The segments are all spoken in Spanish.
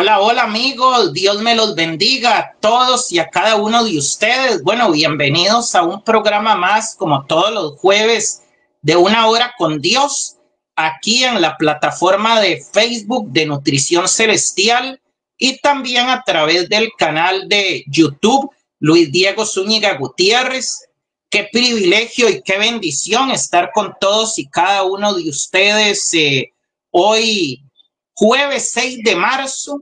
Hola, hola amigos, Dios me los bendiga a todos y a cada uno de ustedes. Bueno, bienvenidos a un programa más, como todos los jueves, de una hora con Dios, aquí en la plataforma de Facebook de Nutrición Celestial y también a través del canal de YouTube Luis Diego Zúñiga Gutiérrez. Qué privilegio y qué bendición estar con todos y cada uno de ustedes hoy. Jueves 6 de marzo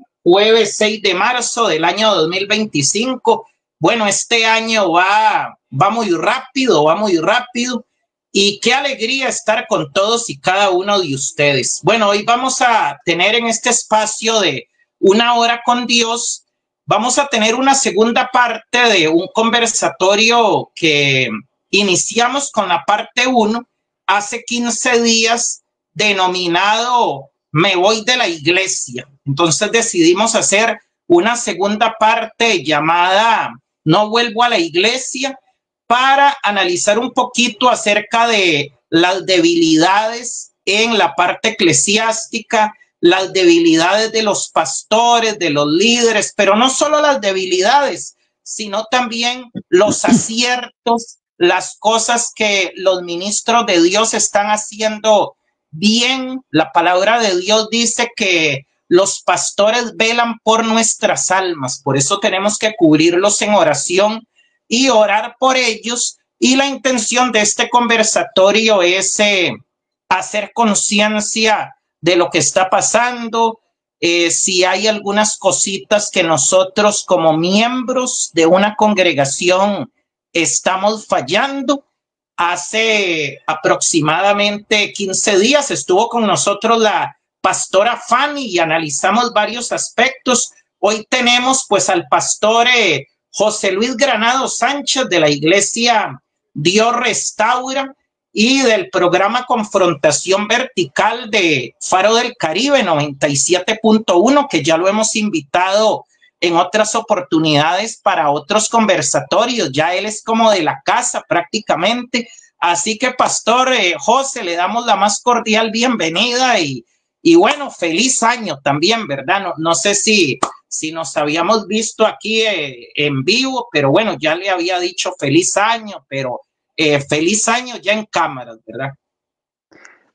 del año 2025. Bueno, este año va muy rápido, va muy rápido. Y qué alegría estar con todos y cada uno de ustedes. Bueno, hoy vamos a tener en este espacio de una hora con Dios, vamos a tener una segunda parte de un conversatorio que iniciamos con la parte 1 hace 15 días, denominado Me voy de la iglesia. Entonces decidimos hacer una segunda parte llamada No vuelvo a la iglesia, para analizar un poquito acerca de las debilidades en la parte eclesiástica, las debilidades de los pastores, de los líderes, pero no solo las debilidades, sino también los aciertos, las cosas que los ministros de Dios están haciendo bien. La palabra de Dios dice que los pastores velan por nuestras almas, por eso tenemos que cubrirlos en oración y orar por ellos. Y la intención de este conversatorio es hacer conciencia de lo que está pasando, si hay algunas cositas que nosotros como miembros de una congregación estamos fallando. Hace aproximadamente 15 días estuvo con nosotros la pastora Fanny y analizamos varios aspectos. Hoy tenemos pues al pastor José Luis Granados Sánchez de la iglesia Dios Restaura y del programa Confrontación Vertical de Faro del Caribe 97.1, que ya lo hemos invitado en otras oportunidades para otros conversatorios. Ya él es como de la casa prácticamente. Así que, pastor José, le damos la más cordial bienvenida y bueno, feliz año también, ¿verdad? No sé si nos habíamos visto aquí en vivo, pero bueno, ya le había dicho feliz año, pero feliz año ya en cámaras, ¿verdad?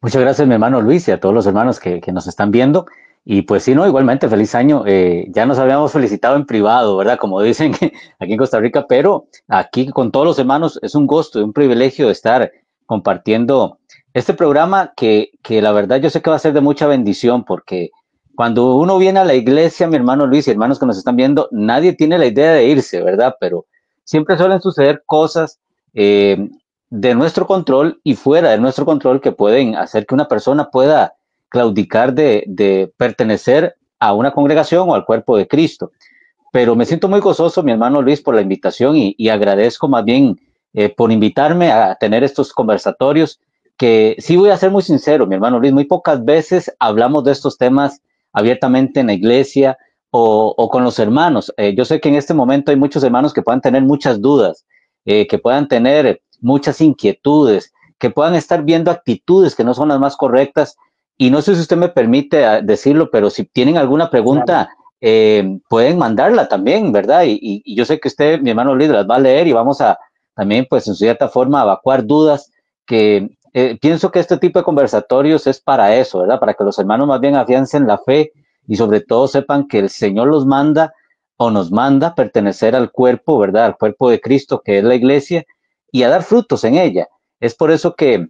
Muchas gracias, mi hermano Luis, y a todos los hermanos que nos están viendo. Y pues sí, no, igualmente, feliz año. Ya nos habíamos felicitado en privado, ¿verdad? Como dicen aquí en Costa Rica, pero aquí con todos los hermanos es un gusto y un privilegio estar compartiendo este programa que la verdad yo sé que va a ser de mucha bendición, porque cuando uno viene a la iglesia, mi hermano Luis y hermanos que nos están viendo, nadie tiene la idea de irse, ¿verdad? Pero siempre suelen suceder cosas de nuestro control y fuera de nuestro control que pueden hacer que una persona pueda claudicar de pertenecer a una congregación o al cuerpo de Cristo. Pero me siento muy gozoso, mi hermano Luis, por la invitación y agradezco más bien por invitarme a tener estos conversatorios, que sí voy a ser muy sincero, mi hermano Luis, muy pocas veces hablamos de estos temas abiertamente en la iglesia o con los hermanos. Yo sé que en este momento hay muchos hermanos que puedan tener muchas dudas, que puedan tener muchas inquietudes, que puedan estar viendo actitudes que no son las más correctas. Y no sé si usted me permite decirlo, pero si tienen alguna pregunta, pueden mandarla también, ¿verdad? Y yo sé que usted, mi hermano Luis, las va a leer y vamos a también, pues, en cierta forma, evacuar dudas, que pienso que este tipo de conversatorios es para eso, ¿verdad? Para que los hermanos más bien afiancen la fe y sobre todo sepan que el Señor los manda o nos manda a pertenecer al cuerpo, ¿verdad? Al cuerpo de Cristo, que es la iglesia, y a dar frutos en ella. Es por eso que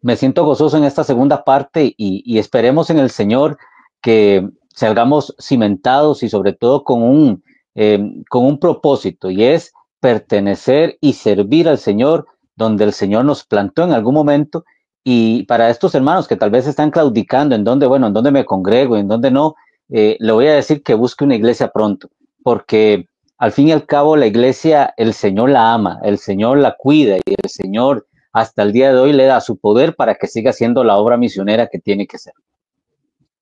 me siento gozoso en esta segunda parte y esperemos en el Señor que salgamos cimentados y sobre todo con un propósito, y es pertenecer y servir al Señor donde el Señor nos plantó en algún momento. Y para estos hermanos que tal vez están claudicando en dónde me congrego, en dónde no, le voy a decir que busque una iglesia pronto, porque al fin y al cabo la iglesia, el Señor la ama, el Señor la cuida y el Señor hasta el día de hoy le da su poder para que siga siendo la obra misionera que tiene que ser.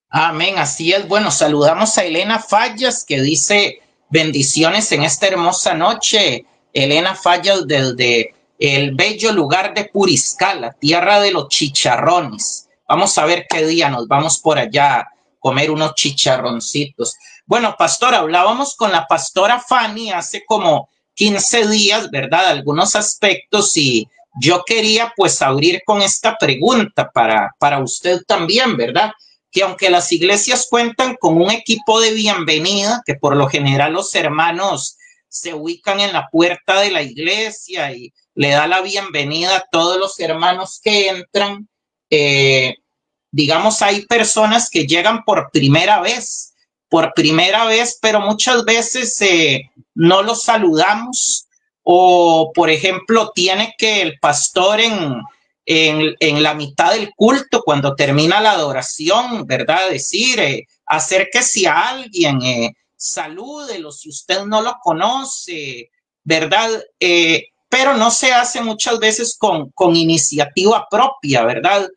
Amén, así es. Bueno, saludamos a Elena Fallas, que dice bendiciones en esta hermosa noche. Elena Fallas desde el bello lugar de Puriscal, tierra de los chicharrones. Vamos a ver qué día nos vamos por allá a comer unos chicharroncitos. Bueno, pastor, hablábamos con la pastora Fanny hace como 15 días, ¿verdad? Algunos aspectos y yo quería pues abrir con esta pregunta para usted también, ¿verdad? Que aunque las iglesias cuentan con un equipo de bienvenida, que por lo general los hermanos se ubican en la puerta de la iglesia y le da la bienvenida a todos los hermanos que entran, digamos, hay personas que llegan por primera vez, pero muchas veces no los saludamos o, por ejemplo, tiene que el pastor en la mitad del culto, cuando termina la adoración, ¿verdad? Decir, acérquese a alguien, salúdelo si usted no lo conoce, ¿verdad? Pero no se hace muchas veces con iniciativa propia, ¿verdad?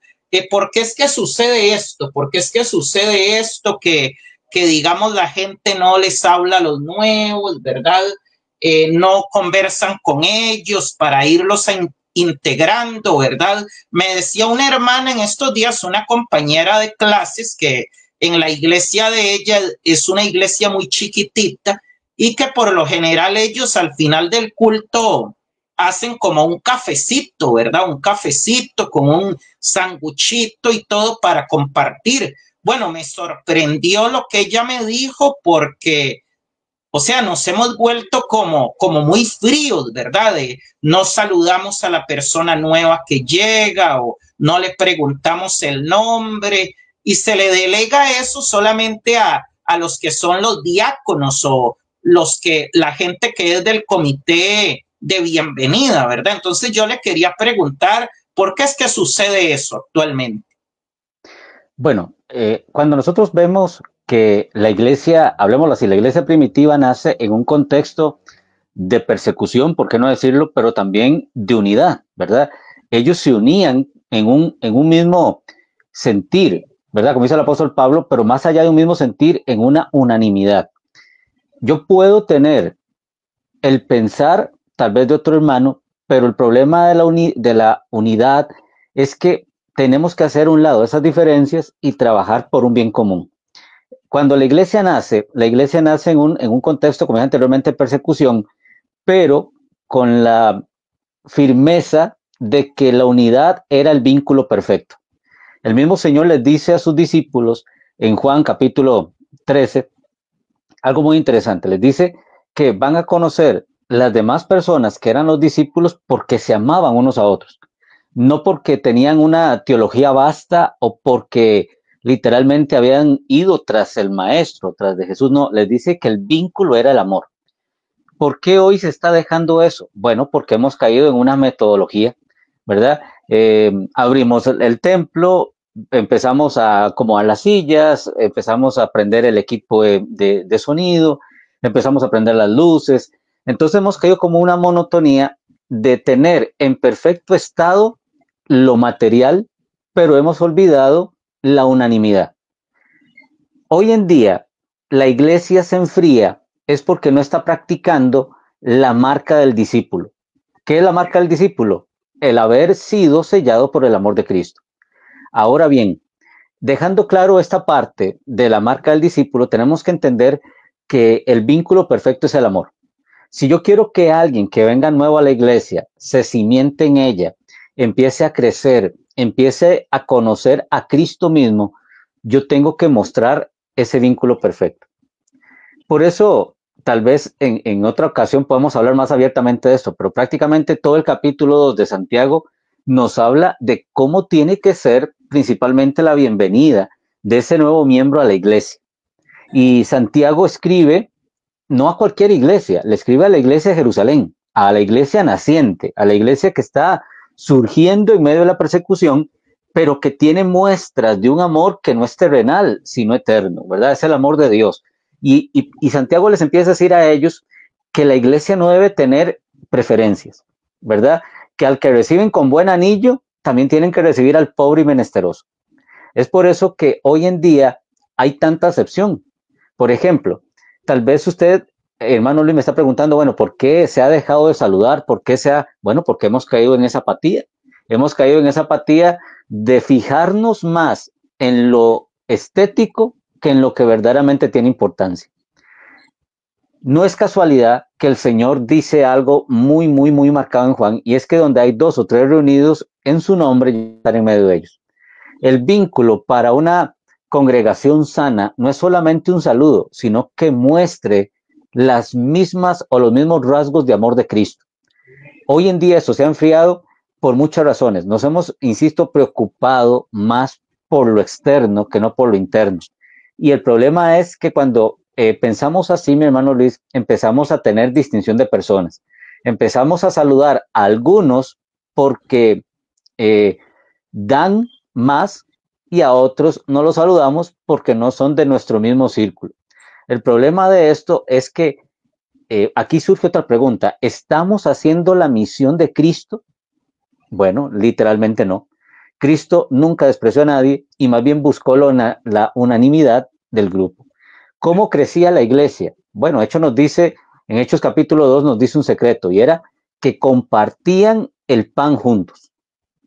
¿Por qué es que sucede esto? ¿Por qué es que sucede esto que digamos la gente no les habla a los nuevos, ¿verdad? No conversan con ellos para irlos integrando, ¿verdad? Me decía una hermana en estos días, una compañera de clases, que en la iglesia de ella es una iglesia muy chiquitita y que por lo general ellos al final del culto hacen como un cafecito, ¿verdad? Un cafecito con un sanguchito y todo para compartir. Bueno, me sorprendió lo que ella me dijo porque, o sea, nos hemos vuelto como muy fríos, ¿verdad? No saludamos a la persona nueva que llega o no le preguntamos el nombre y se le delega eso solamente a los que son los diáconos o la gente que es del comité de bienvenida, ¿verdad? Entonces yo le quería preguntar, ¿por qué es que sucede eso actualmente? Bueno, cuando nosotros vemos que la iglesia, hablemoslo así, la iglesia primitiva nace en un contexto de persecución, por qué no decirlo, pero también de unidad, ¿verdad? Ellos se unían en un mismo sentir, ¿verdad? Como dice el apóstol Pablo, pero más allá de un mismo sentir, en una unanimidad. Yo puedo tener el pensar tal vez de otro hermano, pero el problema de la unidad es que tenemos que hacer un lado esas diferencias y trabajar por un bien común. Cuando la iglesia nace en un contexto, como dije anteriormente, de persecución, pero con la firmeza de que la unidad era el vínculo perfecto. El mismo Señor les dice a sus discípulos en Juan capítulo 13 algo muy interesante. Les dice que van a conocer las demás personas que eran los discípulos porque se amaban unos a otros, no porque tenían una teología vasta o porque literalmente habían ido tras el maestro, tras de Jesús. No, les dice que el vínculo era el amor. ¿Por qué hoy se está dejando eso? Bueno, porque hemos caído en una metodología, ¿verdad? Abrimos el templo, empezamos a acomodar las sillas, empezamos a aprender el equipo de sonido, empezamos a aprender las luces. Entonces hemos caído como una monotonía de tener en perfecto estado lo material, pero hemos olvidado la unanimidad. Hoy en día, la iglesia se enfría es porque no está practicando la marca del discípulo. ¿Qué es la marca del discípulo? El haber sido sellado por el amor de Cristo. Ahora bien, dejando claro esta parte de la marca del discípulo, tenemos que entender que el vínculo perfecto es el amor. Si yo quiero que alguien que venga nuevo a la iglesia se cimiente en ella, empiece a crecer, empiece a conocer a Cristo mismo, yo tengo que mostrar ese vínculo perfecto. Por eso, tal vez en otra ocasión podemos hablar más abiertamente de esto, pero prácticamente todo el capítulo 2 de Santiago nos habla de cómo tiene que ser principalmente la bienvenida de ese nuevo miembro a la iglesia. Y Santiago escribe no a cualquier iglesia, le escribe a la iglesia de Jerusalén, a la iglesia naciente, a la iglesia que está surgiendo en medio de la persecución, pero que tiene muestras de un amor que no es terrenal, sino eterno, ¿verdad? Es el amor de Dios. Y Santiago les empieza a decir a ellos que la iglesia no debe tener preferencias, ¿verdad? Que al que reciben con buen anillo, también tienen que recibir al pobre y menesteroso. Es por eso que hoy en día hay tanta acepción. Por ejemplo, tal vez usted, hermano Luis, me está preguntando, bueno, ¿por qué se ha dejado de saludar? ¿Por qué bueno, porque hemos caído en esa apatía. Hemos caído en esa apatía de fijarnos más en lo estético que en lo que verdaderamente tiene importancia. No es casualidad que el Señor dice algo muy, muy, muy marcado en Juan, y es que donde hay 2 o 3 reunidos en su nombre, yo estaré en medio de ellos. El vínculo para una congregación sana no es solamente un saludo, sino que muestre las mismas o los mismos rasgos de amor de Cristo. Hoy en día eso se ha enfriado por muchas razones. Nos hemos, insisto, preocupado más por lo externo que no por lo interno. Y el problema es que cuando pensamos así, mi hermano Luis, empezamos a tener distinción de personas. Empezamos a saludar a algunos porque dan más y a otros no los saludamos porque no son de nuestro mismo círculo. El problema de esto es que aquí surge otra pregunta. ¿Estamos haciendo la misión de Cristo? Bueno, literalmente no. Cristo nunca despreció a nadie y más bien buscó la unanimidad del grupo. ¿Cómo crecía la iglesia? Bueno, en Hechos capítulo 2 nos dice un secreto, y era que compartían el pan juntos.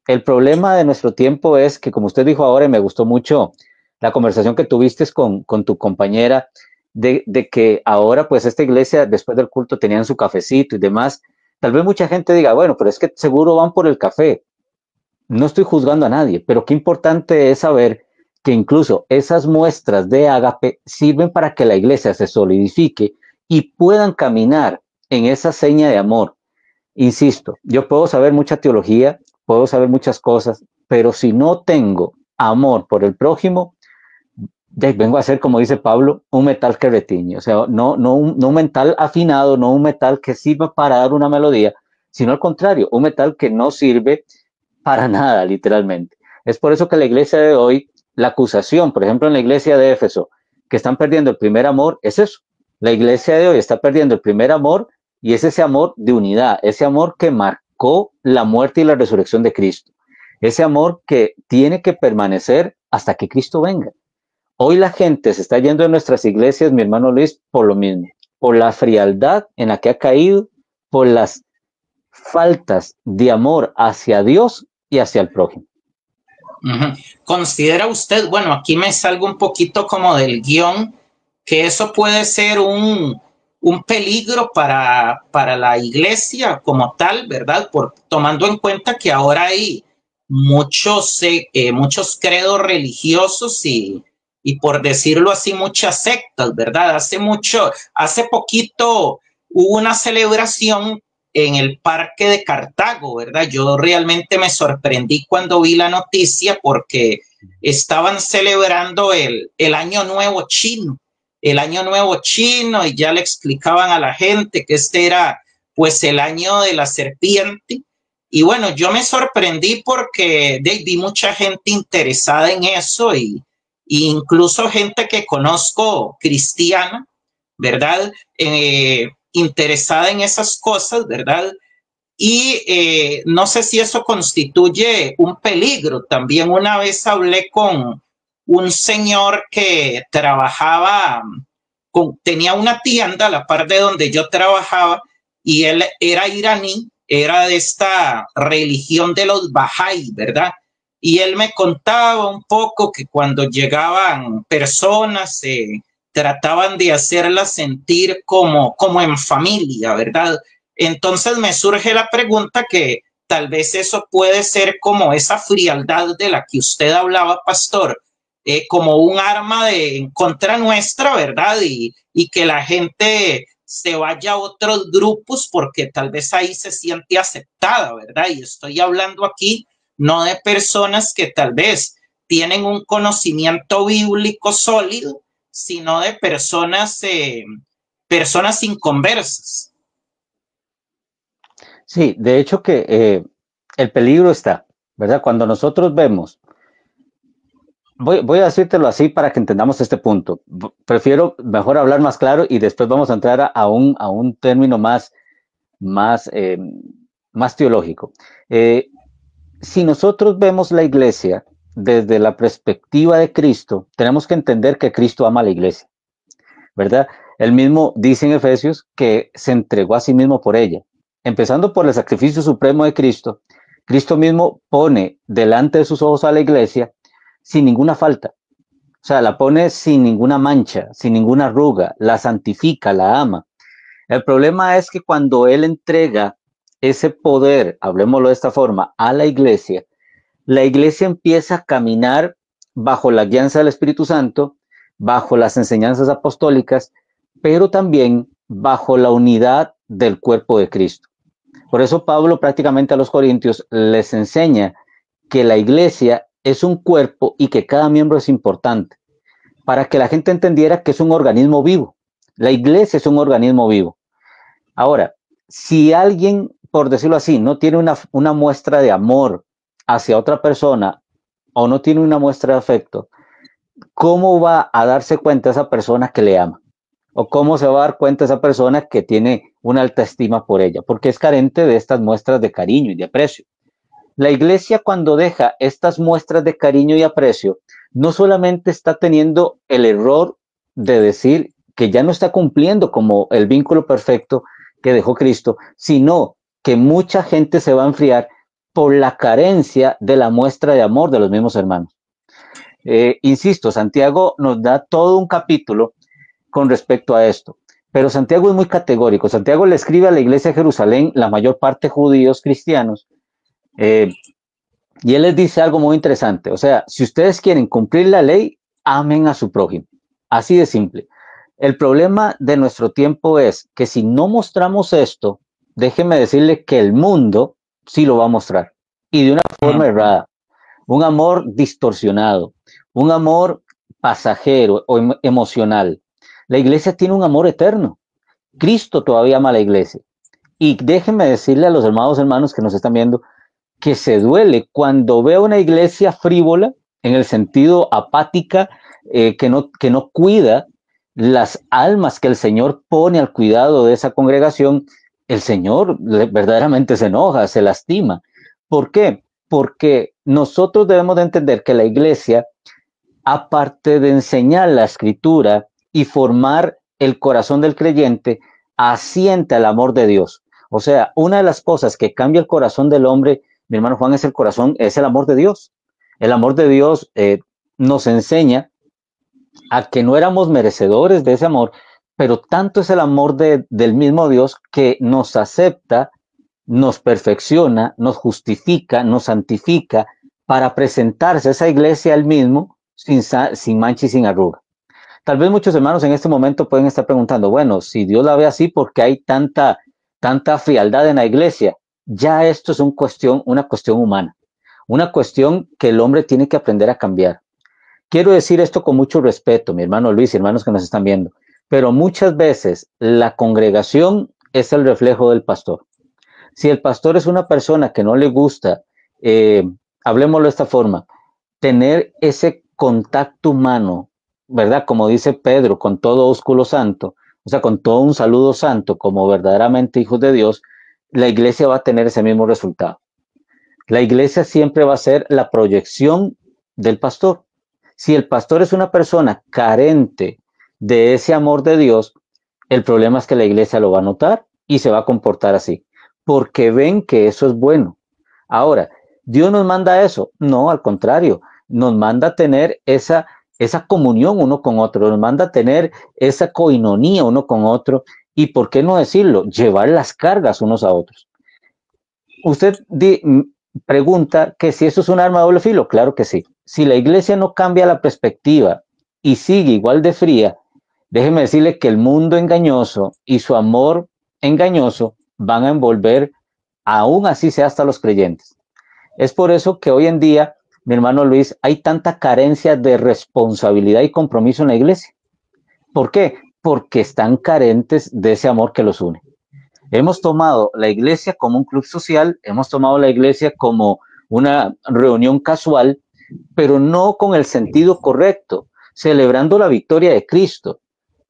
El problema de nuestro tiempo es que, como usted dijo ahora, y me gustó mucho la conversación que tuviste con tu compañera, de que ahora pues esta iglesia después del culto tenían su cafecito y demás. Tal vez mucha gente diga, bueno, pero es que seguro van por el café. No estoy juzgando a nadie, pero qué importante es saber que incluso esas muestras de ágape sirven para que la iglesia se solidifique y puedan caminar en esa seña de amor. Insisto, yo puedo saber mucha teología, puedo saber muchas cosas, pero si no tengo amor por el prójimo, vengo a ser, como dice Pablo, un metal que retiñe. O sea, no un metal afinado, no un metal que sirva para dar una melodía, sino al contrario, un metal que no sirve para nada, literalmente. Es por eso que la iglesia de hoy, la acusación, por ejemplo, en la iglesia de Éfeso, que están perdiendo el primer amor, es eso. La iglesia de hoy está perdiendo el primer amor, y es ese amor de unidad, ese amor que marcó la muerte y la resurrección de Cristo, ese amor que tiene que permanecer hasta que Cristo venga. Hoy la gente se está yendo de nuestras iglesias, mi hermano Luis, por lo mismo, por la frialdad en la que ha caído, por las faltas de amor hacia Dios y hacia el prójimo. ¿Considera usted, bueno, aquí me salgo un poquito como del guión, que eso puede ser un peligro para la iglesia como tal, ¿verdad? Tomando en cuenta que ahora hay muchos credos religiosos y por decirlo así, muchas sectas, ¿verdad? Hace poquito hubo una celebración en el parque de Cartago, ¿verdad? Yo realmente me sorprendí cuando vi la noticia porque estaban celebrando el año nuevo chino, y ya le explicaban a la gente que este era pues el año de la serpiente. Y bueno, yo me sorprendí porque vi mucha gente interesada en eso y incluso gente que conozco cristiana, ¿verdad? Interesada en esas cosas, ¿verdad? Y no sé si eso constituye un peligro. También una vez hablé con un señor que tenía una tienda a la par de donde yo trabajaba, y él era iraní, era de esta religión de los Bahá'í, ¿verdad? Y él me contaba un poco que cuando llegaban personas trataban de hacerlas sentir como en familia, ¿verdad? Entonces me surge la pregunta que tal vez eso puede ser como esa frialdad de la que usted hablaba, pastor, como un arma en contra nuestra, ¿verdad? Y que la gente se vaya a otros grupos porque tal vez ahí se siente aceptada, ¿verdad? Y estoy hablando aquí no de personas que tal vez tienen un conocimiento bíblico sólido, sino de personas inconversas. Sí, de hecho que el peligro está, ¿verdad? Cuando nosotros vemos, voy a decírtelo así para que entendamos este punto. Prefiero mejor hablar más claro y después vamos a entrar a un término más teológico. Si nosotros vemos la iglesia desde la perspectiva de Cristo, tenemos que entender que Cristo ama a la iglesia, ¿verdad? Él mismo dice en Efesios que se entregó a sí mismo por ella. Empezando por el sacrificio supremo de Cristo, Cristo mismo pone delante de sus ojos a la iglesia sin ninguna falta. O sea, la pone sin ninguna mancha, sin ninguna arruga, la santifica, la ama. El problema es que cuando Él entrega ese poder, hablemoslo de esta forma, a la iglesia empieza a caminar bajo la guianza del Espíritu Santo, bajo las enseñanzas apostólicas, pero también bajo la unidad del cuerpo de Cristo. Por eso Pablo prácticamente a los corintios les enseña que la iglesia es un cuerpo y que cada miembro es importante, para que la gente entendiera que es un organismo vivo. La iglesia es un organismo vivo. Ahora, si alguien, por decirlo así, no tiene una muestra de amor hacia otra persona o no tiene una muestra de afecto, ¿cómo va a darse cuenta esa persona que le ama? ¿O cómo se va a dar cuenta esa persona que tiene una alta estima por ella? Porque es carente de estas muestras de cariño y de aprecio. La iglesia, cuando deja estas muestras de cariño y aprecio, no solamente está teniendo el error de decir que ya no está cumpliendo como el vínculo perfecto que dejó Cristo, sino que mucha gente se va a enfriar por la carencia de la muestra de amor de los mismos hermanos. Insisto, Santiago nos da todo un capítulo con respecto a esto, pero Santiago es muy categórico. Santiago le escribe a la iglesia de Jerusalén, la mayor parte judíos cristianos, y él les dice algo muy interesante. O sea, si ustedes quieren cumplir la ley, amen a su prójimo. Así de simple. El problema de nuestro tiempo es que si no mostramos esto, déjeme decirle que el mundo sí lo va a mostrar, y de una forma errada. Un amor distorsionado, un amor pasajero o emocional. La iglesia tiene un amor eterno. Cristo todavía ama a la iglesia. Y déjenme decirle a los hermanos que nos están viendo que se duele cuando veo una iglesia frívola, en el sentido apática, que no cuida las almas que el Señor pone al cuidado de esa congregación. El Señor verdaderamente se enoja, se lastima. ¿Por qué? Porque nosotros debemos de entender que la iglesia, aparte de enseñar la escritura y formar el corazón del creyente, asiente al amor de Dios. O sea, una de las cosas que cambia el corazón del hombre, mi hermano Juan, es el amor de Dios. El amor de Dios nos enseña a que no éramos merecedores de ese amor, pero tanto es el amor del mismo Dios que nos acepta, nos perfecciona, nos justifica, nos santifica para presentarse a esa iglesia al mismo sin mancha y sin arruga. Tal vez muchos hermanos en este momento pueden estar preguntando, bueno, si Dios la ve así, ¿por qué hay tanta frialdad en la iglesia? Ya esto es una cuestión humana, una cuestión que el hombre tiene que aprender a cambiar. Quiero decir esto con mucho respeto, mi hermano Luis y hermanos que nos están viendo, pero muchas veces la congregación es el reflejo del pastor. Si el pastor es una persona que no le gusta, hablemoslo de esta forma, tener ese contacto humano, ¿verdad? Como dice Pedro, con todo ósculo santo, o sea, con todo un saludo santo, como verdaderamente hijos de Dios, la iglesia va a tener ese mismo resultado. La iglesia siempre va a ser la proyección del pastor. Si el pastor es una persona carente de ese amor de Dios, el problema es que la iglesia lo va a notar y se va a comportar así, porque ven que eso es bueno. Ahora, ¿Dios nos manda eso? No, al contrario, nos manda tener esa comunión uno con otro, nos manda tener esa coinonía uno con otro, y ¿por qué no decirlo? Llevar las cargas unos a otros. Usted pregunta que si eso es un arma de doble filo. Claro que sí. Si la iglesia no cambia la perspectiva y sigue igual de fría, déjeme decirle que el mundo engañoso y su amor engañoso van a envolver, aún así sea hasta los creyentes. Es por eso que hoy en día, mi hermano Luis, hay tanta carencia de responsabilidad y compromiso en la iglesia. ¿Por qué? Porque están carentes de ese amor que los une. Hemos tomado la iglesia como un club social, hemos tomado la iglesia como una reunión casual, pero no con el sentido correcto, celebrando la victoria de Cristo,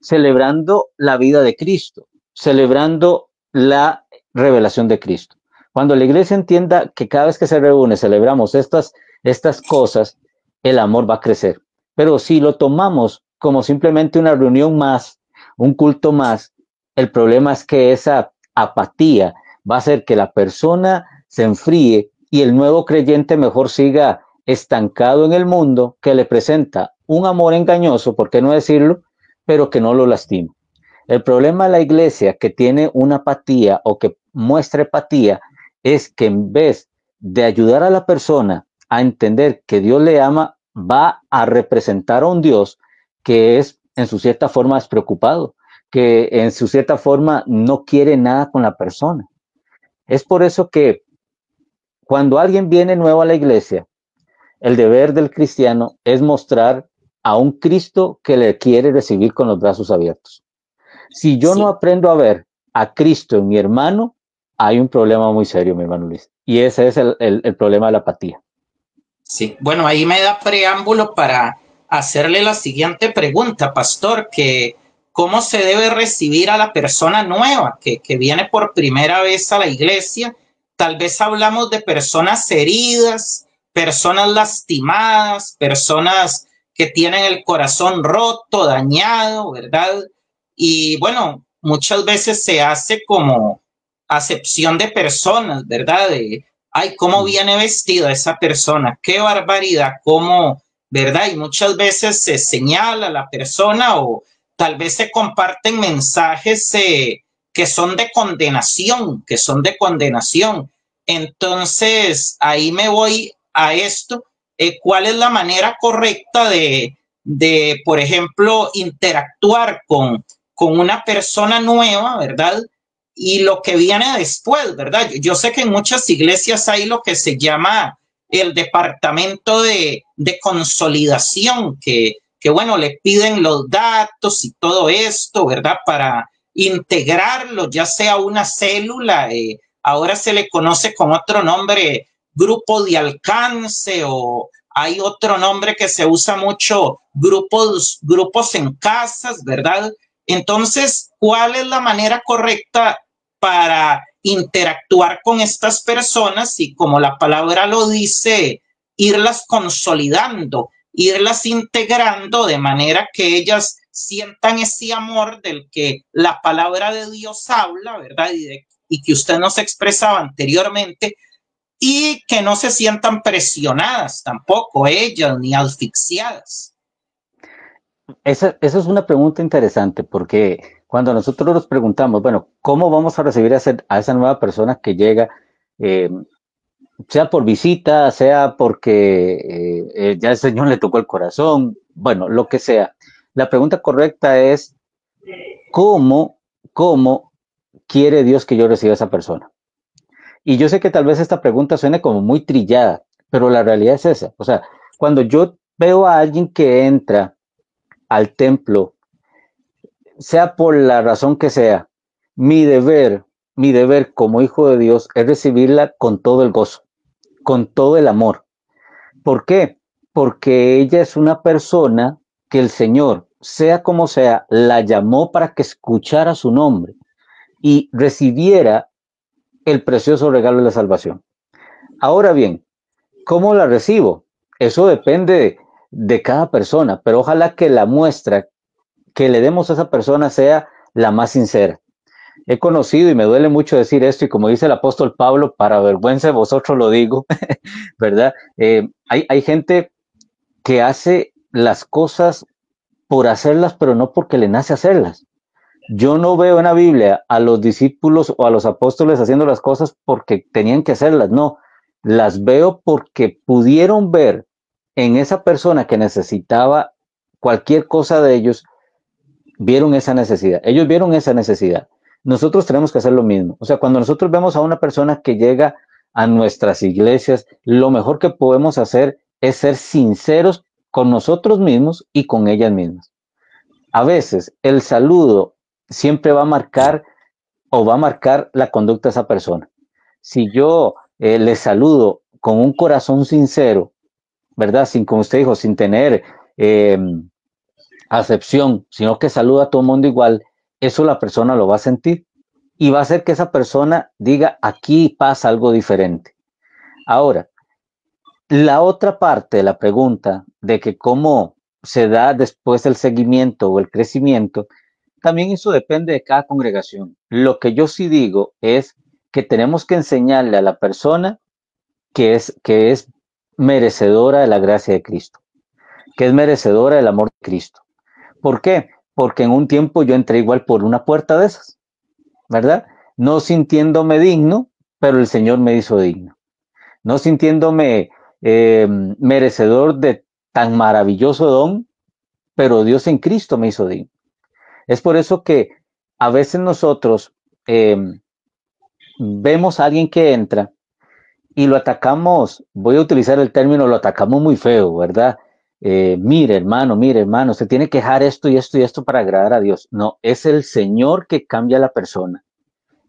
celebrando la vida de Cristo, celebrando la revelación de Cristo. Cuando la iglesia entienda que cada vez que se reúne celebramos estas cosas, el amor va a crecer. Pero si lo tomamos como simplemente una reunión más, un culto más, el problema es que esa apatía va a hacer que la persona se enfríe y el nuevo creyente mejor siga estancado en el mundo, que le presenta un amor engañoso, ¿por qué no decirlo?, pero que no lo lastima. El problema de la iglesia que tiene una apatía o que muestra apatía es que en vez de ayudar a la persona a entender que Dios le ama, va a representar a un Dios que es en su cierta forma despreocupado, que en su cierta forma no quiere nada con la persona. Es por eso que cuando alguien viene nuevo a la iglesia, el deber del cristiano es mostrar a un Cristo que le quiere recibir con los brazos abiertos. Si yo no aprendo a ver a Cristo en mi hermano, hay un problema muy serio, mi hermano Luis. Y ese es el problema de la apatía. Sí, bueno, ahí me da preámbulo para hacerle la siguiente pregunta, pastor, que ¿cómo se debe recibir a la persona nueva que viene por primera vez a la iglesia? Tal vez hablamos de personas heridas, personas lastimadas, personas que tienen el corazón roto, dañado, ¿verdad? Y bueno, muchas veces se hace como acepción de personas, ¿verdad? Ay, cómo viene vestida esa persona, qué barbaridad, cómo, ¿verdad? Y muchas veces se señala a la persona o tal vez se comparten mensajes que son de condenación, Entonces, ahí me voy a esto. ¿Cuál es la manera correcta de por ejemplo, interactuar con una persona nueva, ¿verdad? Y lo que viene después, ¿verdad? Yo sé que en muchas iglesias hay lo que se llama el departamento de consolidación, que bueno, le piden los datos y todo esto, ¿verdad? Para integrarlo, ya sea una célula, ahora se le conoce con otro nombre, grupo de alcance, o hay otro nombre que se usa mucho, grupos en casas, ¿verdad? Entonces, ¿cuál es la manera correcta para interactuar con estas personas y, como la palabra lo dice, irlas consolidando, irlas integrando de manera que ellas sientan ese amor del que la palabra de Dios habla, ¿verdad? Y que usted nos expresaba anteriormente, y que no se sientan presionadas tampoco ellas ni asfixiadas? Esa es una pregunta interesante porque cuando nosotros nos preguntamos, bueno, ¿cómo vamos a recibir a esa nueva persona que llega, eh, sea por visita, sea porque ya el Señor le tocó el corazón, bueno, lo que sea? La pregunta correcta es, ¿cómo quiere Dios que yo reciba a esa persona? Y yo sé que tal vez esta pregunta suene como muy trillada, pero la realidad es esa. O sea, cuando yo veo a alguien que entra al templo, sea por la razón que sea, mi deber como hijo de Dios es recibirla con todo el gozo, con todo el amor. ¿Por qué? Porque ella es una persona que el Señor, sea como sea, la llamó para que escuchara su nombre y recibiera el precioso regalo de la salvación. Ahora bien, ¿cómo la recibo? Eso depende de cada persona, pero ojalá que la muestra que le demos a esa persona sea la más sincera. He conocido, y me duele mucho decir esto, y como dice el apóstol Pablo, para vergüenza de vosotros lo digo, ¿verdad? Hay gente que hace las cosas por hacerlas, pero no porque le nace hacerlas. Yo no veo en la Biblia a los discípulos o a los apóstoles haciendo las cosas porque tenían que hacerlas, no, las veo porque pudieron ver en esa persona que necesitaba cualquier cosa de ellos, vieron esa necesidad, ellos vieron esa necesidad. Nosotros tenemos que hacer lo mismo. O sea, cuando nosotros vemos a una persona que llega a nuestras iglesias, lo mejor que podemos hacer es ser sinceros con nosotros mismos y con ellas mismas. A veces el saludo siempre va a marcar o va a marcar la conducta de esa persona. Si yo le saludo con un corazón sincero, ¿verdad? Sin, como usted dijo, sin tener acepción, sino que saluda a todo el mundo igual, eso la persona lo va a sentir y va a hacer que esa persona diga, aquí pasa algo diferente. Ahora, la otra parte de la pregunta de que cómo se da después el seguimiento o el crecimiento, también eso depende de cada congregación. Lo que yo sí digo es que tenemos que enseñarle a la persona que es merecedora de la gracia de Cristo, que es merecedora del amor de Cristo. ¿Por qué? porque en un tiempo yo entré igual por una puerta de esas, ¿verdad? No sintiéndome digno, pero el Señor me hizo digno. No sintiéndome merecedor de tan maravilloso don, pero Dios en Cristo me hizo digno. Es por eso que a veces nosotros vemos a alguien que entra y lo atacamos, voy a utilizar el término, lo atacamos muy feo, ¿verdad? Mire, hermano, usted tiene que dejar esto y esto y esto para agradar a Dios. No, es el Señor que cambia a la persona.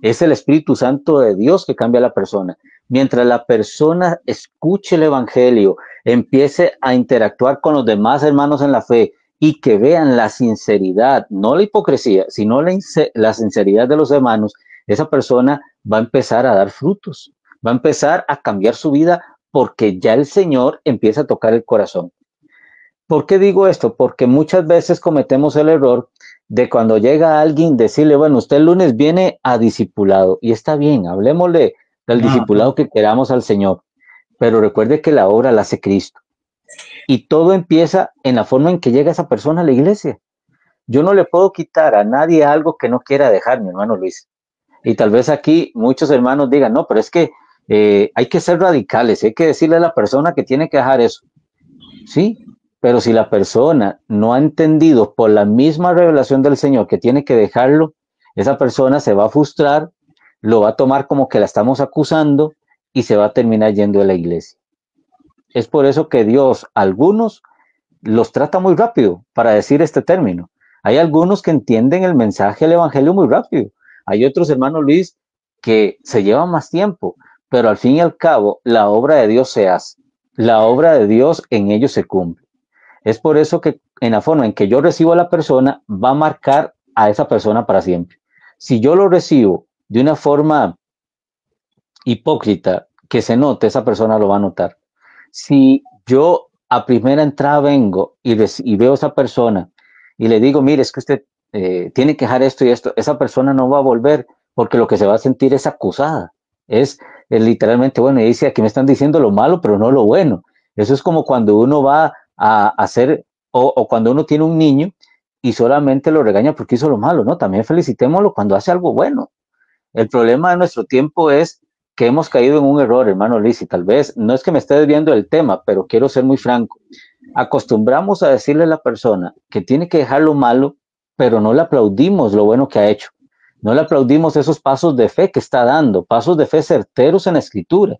Es el Espíritu Santo de Dios que cambia a la persona. Mientras la persona escuche el Evangelio, empiece a interactuar con los demás hermanos en la fe y que vean la sinceridad, no la hipocresía, sino la sinceridad de los hermanos, esa persona va a empezar a dar frutos, va a empezar a cambiar su vida porque ya el Señor empieza a tocar el corazón. ¿Por qué digo esto? Porque muchas veces cometemos el error de cuando llega alguien decirle, bueno, usted el lunes viene a discipulado y está bien, hablemosle del discipulado que queramos al Señor, pero recuerde que la obra la hace Cristo y todo empieza en la forma en que llega esa persona a la iglesia. Yo no le puedo quitar a nadie algo que no quiera dejar, mi hermano Luis. Y tal vez aquí muchos hermanos digan, no, pero es que hay que ser radicales, hay que decirle a la persona que tiene que dejar eso. Sí, pero si la persona no ha entendido por la misma revelación del Señor que tiene que dejarlo, esa persona se va a frustrar, lo va a tomar como que la estamos acusando y se va a terminar yendo de la iglesia. Es por eso que Dios, algunos los trata muy rápido para decir este término. Hay algunos que entienden el mensaje del Evangelio muy rápido. Hay otros, hermano Luis, que se llevan más tiempo, pero al fin y al cabo la obra de Dios se hace. La obra de Dios en ellos se cumple. Es por eso que en la forma en que yo recibo a la persona, va a marcar a esa persona para siempre. Si yo lo recibo de una forma hipócrita, que se note, esa persona lo va a notar. Si yo a primera entrada vengo y veo a esa persona y le digo, mire, es que usted tiene que dejar esto y esto, esa persona no va a volver porque lo que se va a sentir es acusada. Es literalmente, bueno, y dice, aquí me están diciendo lo malo, pero no lo bueno. Eso es como cuando uno va a hacer, o cuando uno tiene un niño y solamente lo regaña porque hizo lo malo, ¿no? También felicitémoslo cuando hace algo bueno. El problema de nuestro tiempo es que hemos caído en un error, hermano Luis, y tal vez no es que me esté desviando del tema, pero quiero ser muy franco. Acostumbramos a decirle a la persona que tiene que dejar lo malo, pero no le aplaudimos lo bueno que ha hecho. No le aplaudimos esos pasos de fe que está dando, pasos de fe certeros en la Escritura,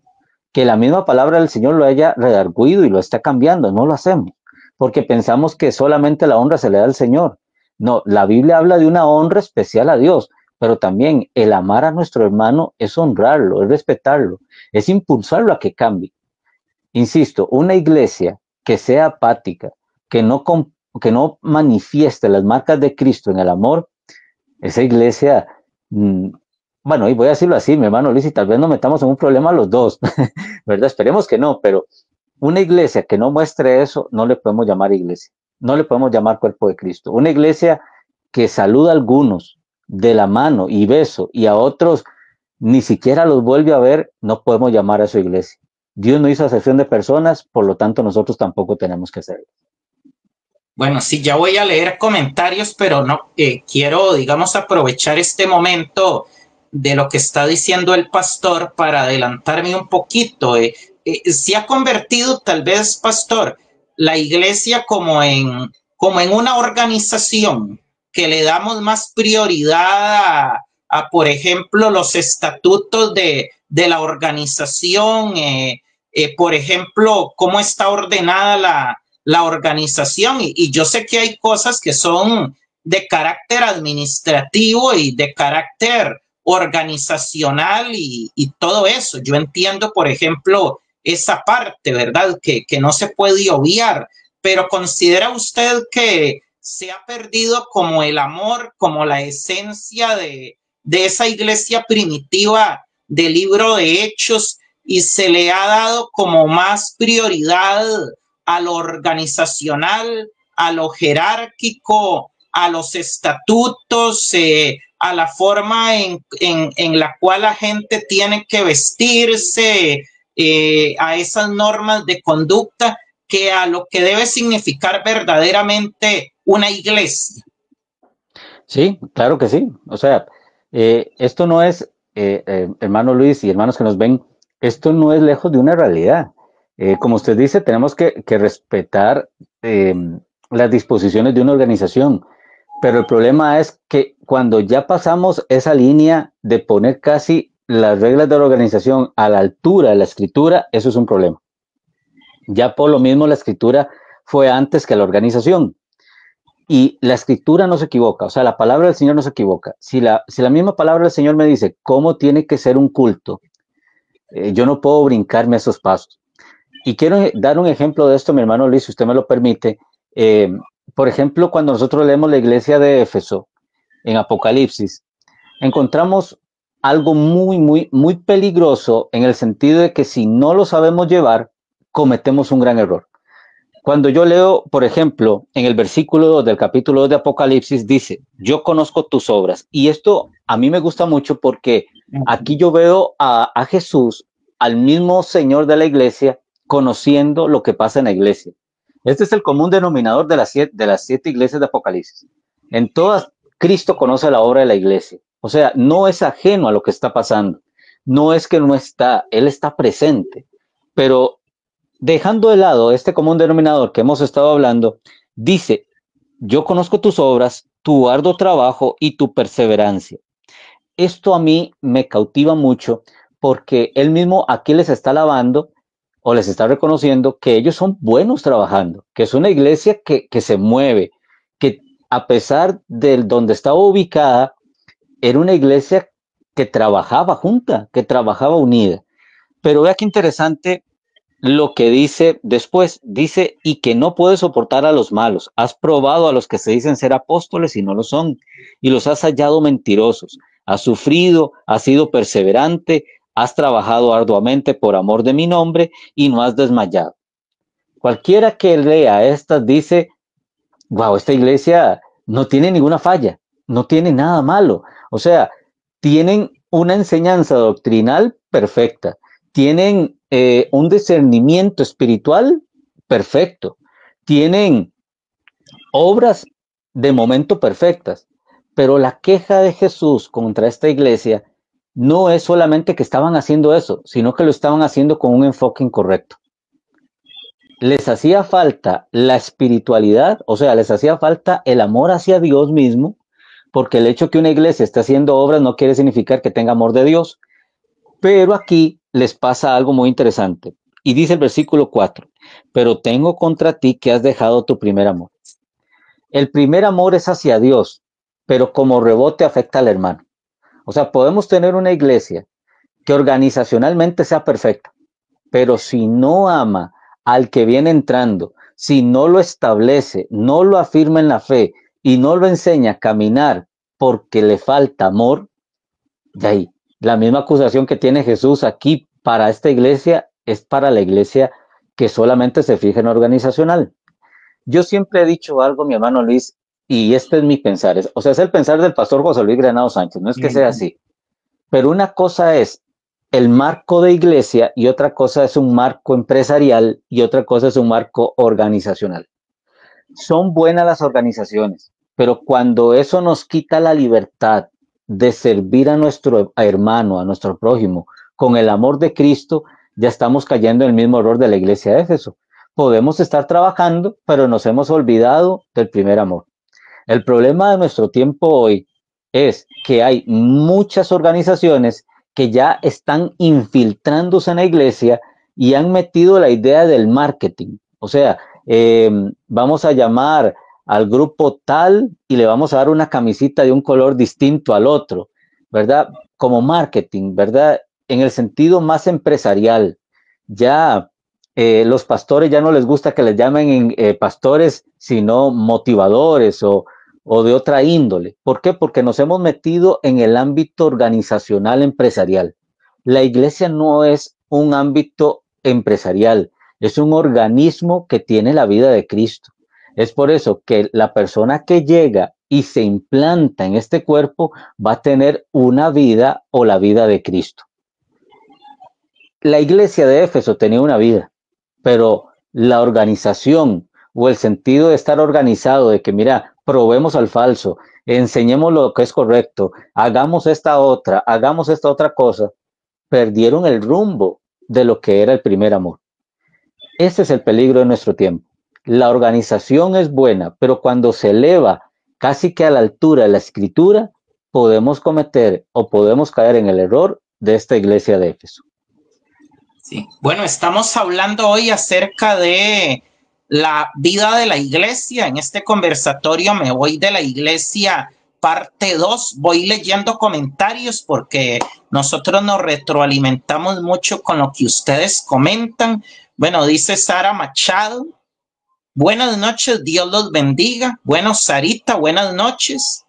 que la misma palabra del Señor lo haya redarguido y lo está cambiando. No lo hacemos, porque pensamos que solamente la honra se le da al Señor. No, la Biblia habla de una honra especial a Dios, pero también el amar a nuestro hermano es honrarlo, es respetarlo, es impulsarlo a que cambie. Insisto, una iglesia que sea apática, que no manifieste las marcas de Cristo en el amor, esa iglesia, bueno, y voy a decirlo así, mi hermano Luis, y tal vez nos metamos en un problema los dos, ¿verdad? Esperemos que no, pero una iglesia que no muestre eso, no le podemos llamar iglesia, no le podemos llamar cuerpo de Cristo. Una iglesia que saluda a algunos de la mano y beso y a otros ni siquiera los vuelve a ver, no podemos llamar a su iglesia. Dios no hizo acepción de personas, por lo tanto nosotros tampoco tenemos que hacerlo. Bueno, sí, ya voy a leer comentarios, pero no quiero, digamos, aprovechar este momento de lo que está diciendo el pastor para adelantarme un poquito. Se ha convertido tal vez, pastor, la iglesia como en una organización que le damos más prioridad a por ejemplo, los estatutos de la organización, por ejemplo, cómo está ordenada la organización. Y yo sé que hay cosas que son de carácter administrativo y de carácter organizacional y todo eso. Yo entiendo, por ejemplo, esa parte, ¿verdad? Que no se puede obviar, pero ¿considera usted que se ha perdido como el amor, como la esencia de esa iglesia primitiva del libro de Hechos y se le ha dado como más prioridad a lo organizacional, a lo jerárquico, a los estatutos, a la forma en la cual la gente tiene que vestirse, a esas normas de conducta, que a lo que debe significar verdaderamente una iglesia? Sí, claro que sí. O sea, esto no es, hermano Luis y hermanos que nos ven, esto no es lejos de una realidad. Como usted dice, tenemos que respetar eh, las disposiciones de una organización, pero el problema es que cuando ya pasamos esa línea de poner casi las reglas de la organización a la altura de la escritura, eso es un problema. Ya por lo mismo la escritura fue antes que la organización. Y la escritura no se equivoca, o sea, la palabra del Señor no se equivoca. Si la misma palabra del Señor me dice cómo tiene que ser un culto, yo no puedo brincarme esos pasos. Y quiero dar un ejemplo de esto, mi hermano Luis, si usted me lo permite. Eh, por ejemplo, cuando nosotros leemos la iglesia de Éfeso en Apocalipsis, encontramos algo muy, muy, muy peligroso en el sentido de que si no lo sabemos llevar, cometemos un gran error. Cuando yo leo, por ejemplo, en el versículo 2 del capítulo 2 de Apocalipsis, dice, yo conozco tus obras. Y esto a mí me gusta mucho porque aquí yo veo a Jesús, al mismo Señor de la iglesia, conociendo lo que pasa en la iglesia. Este es el común denominador de las siete iglesias de Apocalipsis. En todas, Cristo conoce la obra de la iglesia. O sea, no es ajeno a lo que está pasando. No es que no está, Él está presente. Pero dejando de lado este común denominador que hemos estado hablando, dice, yo conozco tus obras, tu arduo trabajo y tu perseverancia. Esto a mí me cautiva mucho porque él mismo aquí les está alabando o les está reconociendo que ellos son buenos trabajando, que es una iglesia que se mueve, que a pesar de donde estaba ubicada, era una iglesia que trabajaba junta, que trabajaba unida. Pero vea qué interesante lo que dice después, dice, y que no puedes soportar a los malos. Has probado a los que se dicen ser apóstoles y no lo son, y los has hallado mentirosos. Has sufrido, has sido perseverante, has trabajado arduamente por amor de mi nombre y no has desmayado. Cualquiera que lea estas dice, wow, esta iglesia no tiene ninguna falla, no tiene nada malo. O sea, tienen una enseñanza doctrinal perfecta, tienen un discernimiento espiritual perfecto, tienen obras de momento perfectas, pero la queja de Jesús contra esta iglesia no es solamente que estaban haciendo eso, sino que lo estaban haciendo con un enfoque incorrecto. Les hacía falta la espiritualidad, o sea, les hacía falta el amor hacia Dios mismo, porque el hecho que una iglesia esté haciendo obras no quiere significar que tenga amor de Dios. Pero aquí les pasa algo muy interesante. Y dice el versículo 4, pero tengo contra ti que has dejado tu primer amor. El primer amor es hacia Dios, pero como rebote afecta al hermano. O sea, podemos tener una iglesia que organizacionalmente sea perfecta, pero si no ama al que viene entrando, si no lo establece, no lo afirma en la fe y no lo enseña a caminar porque le falta amor, de ahí, la misma acusación que tiene Jesús aquí para esta iglesia es para la iglesia que solamente se fija en organizacional. Yo siempre he dicho algo, mi hermano Luis, y este es mi pensar, o sea, es el pensar del pastor José Luis Granado Sánchez, no es que sea así, pero una cosa es el marco de iglesia y otra cosa es un marco empresarial y otra cosa es un marco organizacional. Son buenas las organizaciones, pero cuando eso nos quita la libertad de servir a nuestro hermano, a nuestro prójimo, con el amor de Cristo, ya estamos cayendo en el mismo error de la iglesia de Éfeso. Podemos estar trabajando, pero nos hemos olvidado del primer amor. El problema de nuestro tiempo hoy es que hay muchas organizaciones que ya están infiltrándose en la iglesia y han metido la idea del marketing. O sea, vamos a llamar al grupo tal y le vamos a dar una camisita de un color distinto al otro, ¿verdad? Como marketing, ¿verdad? En el sentido más empresarial. Ya los pastores ya no les gusta que les llamen pastores, sino motivadores o de otra índole. ¿Por qué? Porque nos hemos metido en el ámbito organizacional empresarial. La iglesia no es un ámbito empresarial, es un organismo que tiene la vida de Cristo. Es por eso que la persona que llega y se implanta en este cuerpo va a tener una vida o la vida de Cristo. La iglesia de Éfeso tenía una vida, pero la organización o el sentido de estar organizado, de que mira, probemos al falso, enseñemos lo que es correcto, hagamos esta otra cosa, perdieron el rumbo de lo que era el primer amor. Ese es el peligro de nuestro tiempo. La organización es buena, pero cuando se eleva casi que a la altura de la escritura, podemos cometer o podemos caer en el error de esta iglesia de Éfeso. Sí. Bueno, estamos hablando hoy acerca de la vida de la iglesia. En este conversatorio me voy de la iglesia parte 2. Voy leyendo comentarios porque nosotros nos retroalimentamos mucho con lo que ustedes comentan. Bueno, dice Sara Machado. Buenas noches, Dios los bendiga. Bueno, Sarita, buenas noches.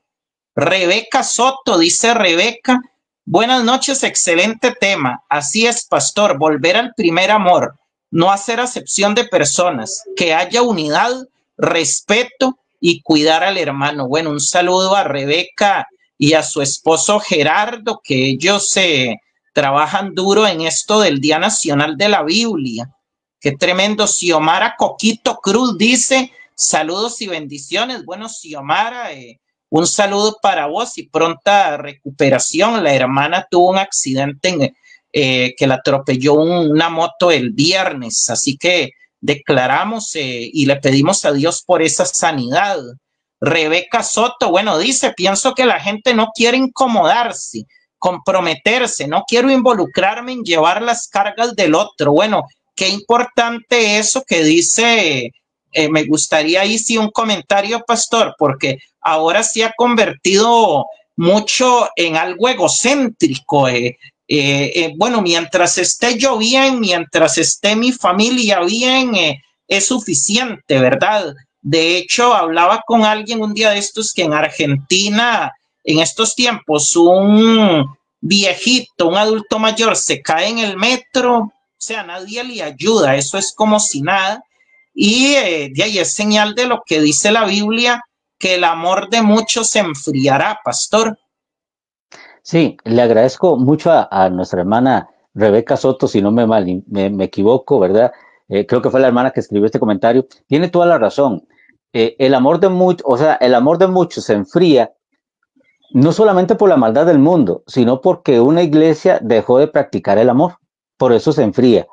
Rebeca Soto, dice Rebeca. Buenas noches, excelente tema. Así es, pastor, volver al primer amor, no hacer acepción de personas, que haya unidad, respeto y cuidar al hermano. Bueno, un saludo a Rebeca y a su esposo Gerardo, que ellos trabajan duro en esto del Día Nacional de la Biblia. Qué tremendo. Xiomara Coquito Cruz dice, saludos y bendiciones. Bueno, Xiomara, un saludo para vos y pronta recuperación. La hermana tuvo un accidente que la atropelló una moto el viernes, así que declaramos y le pedimos a Dios por esa sanidad. Rebeca Soto, bueno, dice, pienso que la gente no quiere incomodarse, comprometerse, no quiero involucrarme en llevar las cargas del otro. Bueno, qué importante eso que dice. Me gustaría ahí sí un comentario, pastor, porque ahora se ha convertido mucho en algo egocéntrico. Bueno, mientras esté yo bien, mientras esté mi familia bien, es suficiente, ¿verdad? De hecho, hablaba con alguien un día de estos que en Argentina, en estos tiempos, un viejito, un adulto mayor se cae en el metro, o sea, nadie le ayuda, eso es como si nada. Y de ahí es señal de lo que dice la Biblia, que el amor de muchos se enfriará, pastor. Sí, le agradezco mucho a nuestra hermana Rebeca Soto, si no me equivoco, ¿verdad? Creo que fue la hermana que escribió este comentario. Tiene toda la razón. El amor de muchos se enfría, no solamente por la maldad del mundo, sino porque una iglesia dejó de practicar el amor. Por eso se enfría.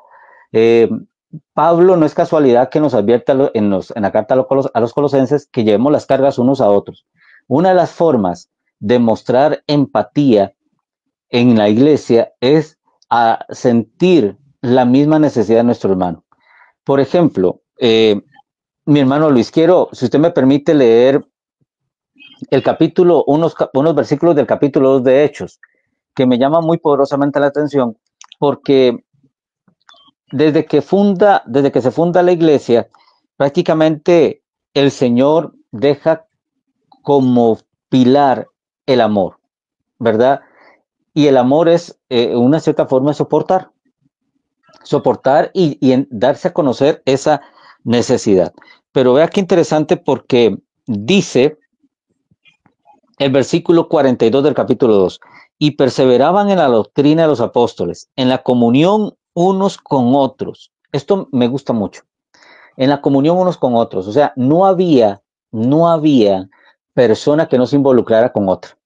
Pablo no es casualidad que nos advierte en la carta a los colosenses que llevemos las cargas unos a otros. Una de las formas de mostrar empatía en la iglesia es a sentir la misma necesidad de nuestro hermano. Por ejemplo, mi hermano Luis, quiero, si usted me permite leer el capítulo, unos versículos del capítulo 2 de Hechos, que me llama muy poderosamente la atención, porque desde que se funda la iglesia, prácticamente el Señor deja como pilar el amor, ¿verdad? Y el amor es, una cierta forma, soportar y darse a conocer esa necesidad. Pero vea qué interesante, porque dice el versículo 42 del capítulo 2, y perseveraban en la doctrina de los apóstoles, en la comunión unos con otros. Esto me gusta mucho. En la comunión unos con otros. O sea, no había persona que no se involucrara con otra.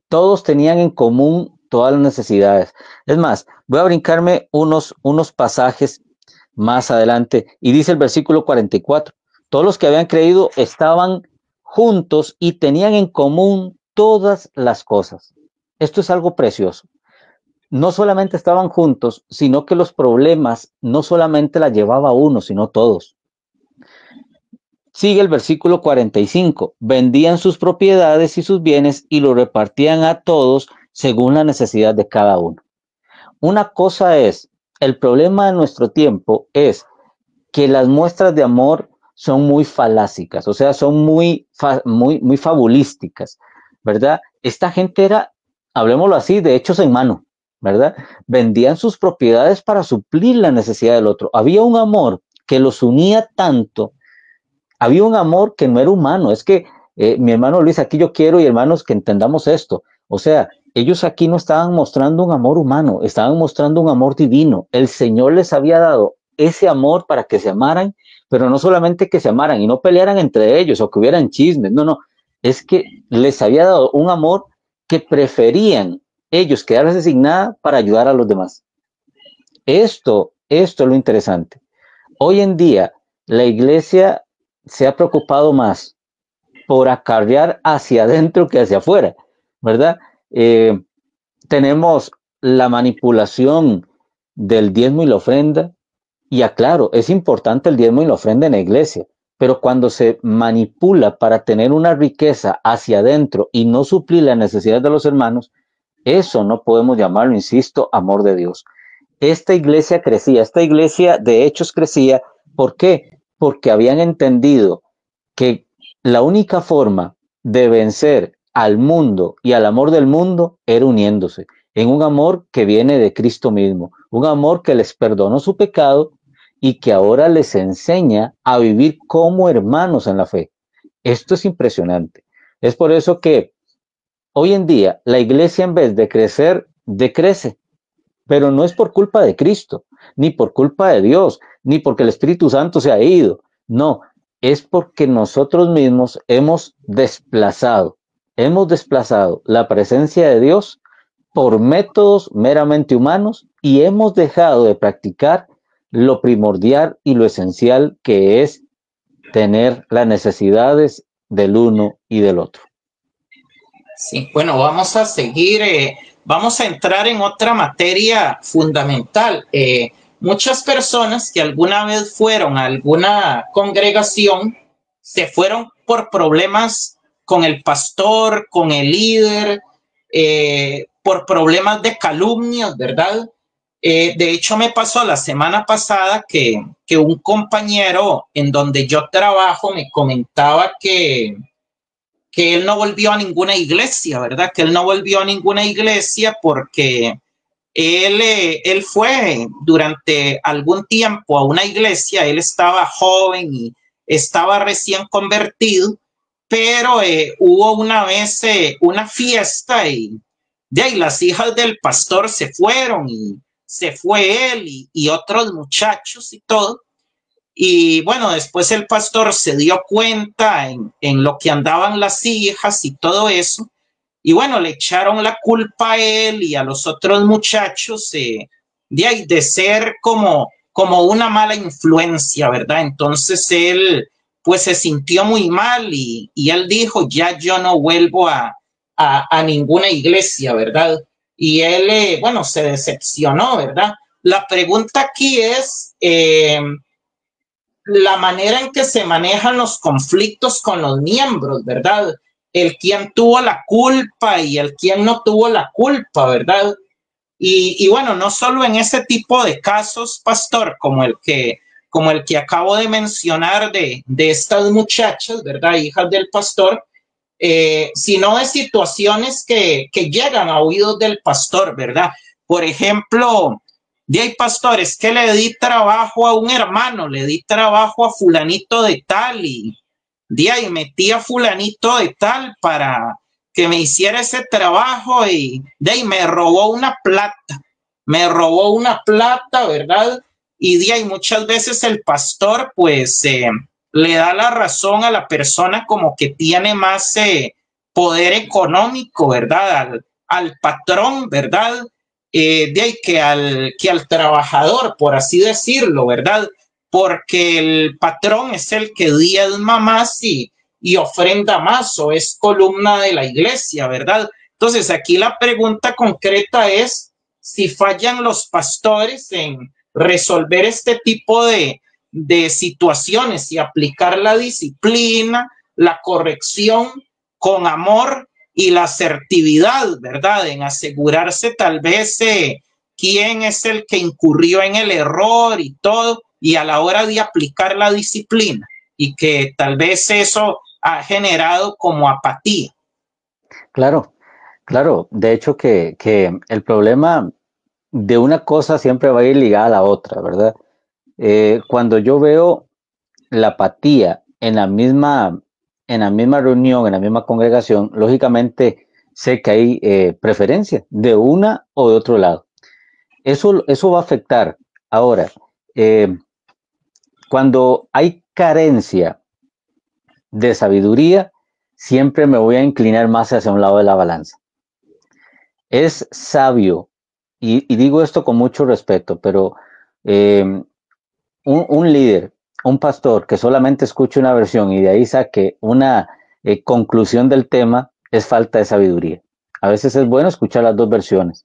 Todos tenían en común todas las necesidades. Es más, voy a brincarme unos pasajes más adelante. Y dice el versículo 44. Todos los que habían creído estaban juntos y tenían en común todas las cosas. Esto es algo precioso. No solamente estaban juntos, sino que los problemas no solamente la llevaba uno, sino todos. Sigue el versículo 45. Vendían sus propiedades y sus bienes y lo repartían a todos según la necesidad de cada uno. Una cosa es, el problema de nuestro tiempo es que las muestras de amor son muy falásicas, o sea, son muy fabulísticas, ¿verdad? Esta gente era, hablemoslo así, de hechos en mano, ¿verdad? Vendían sus propiedades para suplir la necesidad del otro. Había un amor que los unía tanto, había un amor que no era humano. Es que, mi hermano Luis, aquí yo quiero, y hermanos, que entendamos esto. O sea, ellos aquí no estaban mostrando un amor humano, estaban mostrando un amor divino. El Señor les había dado ese amor para que se amaran, pero no solamente que se amaran y no pelearan entre ellos o que hubieran chismes, no, no, es que les había dado un amor que preferían ellos quedarse sin nada para ayudar a los demás. Esto es lo interesante. Hoy en día la iglesia se ha preocupado más por acarrear hacia adentro que hacia afuera, ¿verdad? Tenemos la manipulación del diezmo y la ofrenda, y aclaro, es importante el diezmo y la ofrenda en la iglesia, pero cuando se manipula para tener una riqueza hacia adentro y no suplir las necesidades de los hermanos, eso no podemos llamarlo, insisto, amor de Dios. Esta iglesia crecía, esta iglesia de hechos crecía, ¿por qué? Porque habían entendido que la única forma de vencer al mundo y al amor del mundo era uniéndose en un amor que viene de Cristo mismo, un amor que les perdonó su pecado y que ahora les enseña a vivir como hermanos en la fe. Esto es impresionante. Es por eso que hoy en día la iglesia, en vez de crecer, decrece, pero no es por culpa de Cristo, ni por culpa de Dios, ni porque el Espíritu Santo se ha ido. No, es porque nosotros mismos hemos desplazado la presencia de Dios por métodos meramente humanos y hemos dejado de practicar lo primordial y lo esencial, que es tener las necesidades del uno y del otro. Sí, bueno, vamos a seguir, vamos a entrar en otra materia fundamental. Muchas personas que alguna vez fueron a alguna congregación se fueron por problemas con el pastor, con el líder, por problemas de calumnias, ¿verdad? De hecho, me pasó la semana pasada que un compañero en donde yo trabajo me comentaba que él no volvió a ninguna iglesia, ¿verdad? Que él no volvió a ninguna iglesia porque él fue durante algún tiempo a una iglesia, él estaba joven y estaba recién convertido, pero hubo una vez una fiesta y de ahí las hijas del pastor se fueron y se fue él y otros muchachos y todo. Y bueno, después el pastor se dio cuenta en lo que andaban las hijas y todo eso. Y bueno, le echaron la culpa a él y a los otros muchachos de ser como una mala influencia, ¿verdad? Entonces él pues se sintió muy mal y él dijo, ya yo no vuelvo a ninguna iglesia, ¿verdad? Y él, bueno, se decepcionó, ¿verdad? La pregunta aquí es la manera en que se manejan los conflictos con los miembros, ¿verdad? El quien tuvo la culpa y el quien no tuvo la culpa, ¿verdad? Y bueno, no solo en ese tipo de casos, pastor, como el que acabo de mencionar de estas muchachas, ¿verdad? Hijas del pastor, sino de situaciones que llegan a oídos del pastor, ¿verdad? Por ejemplo, de ahí, pastores, que le di trabajo a un hermano, le di trabajo a fulanito de tal y de ahí metí a fulanito de tal para que me hiciera ese trabajo y de ahí me robó una plata, ¿verdad? Y de ahí muchas veces el pastor pues le da la razón a la persona como que tiene más poder económico, ¿verdad? Al patrón, ¿verdad? De ahí que al trabajador, por así decirlo, ¿verdad? Porque el patrón es el que diezma más y ofrenda más o es columna de la iglesia, ¿verdad? Entonces aquí la pregunta concreta es si fallan los pastores en resolver este tipo de situaciones y aplicar la disciplina, la corrección con amor y la asertividad, ¿verdad? En asegurarse tal vez quién es el que incurrió en el error y todo, y a la hora de aplicar la disciplina, y que tal vez eso ha generado como apatía. Claro, claro. De hecho que el problema de una cosa siempre va a ir ligada a la otra, ¿verdad? Cuando yo veo la apatía en la misma reunión, en la misma congregación, lógicamente sé que hay preferencia de una o de otro lado. Eso va a afectar. Ahora, Cuando hay carencia de sabiduría, siempre me voy a inclinar más hacia un lado de la balanza. Es sabio, y digo esto con mucho respeto, pero un líder, un pastor que solamente escuche una versión y de ahí saque una conclusión del tema, es falta de sabiduría. A veces es bueno escuchar las dos versiones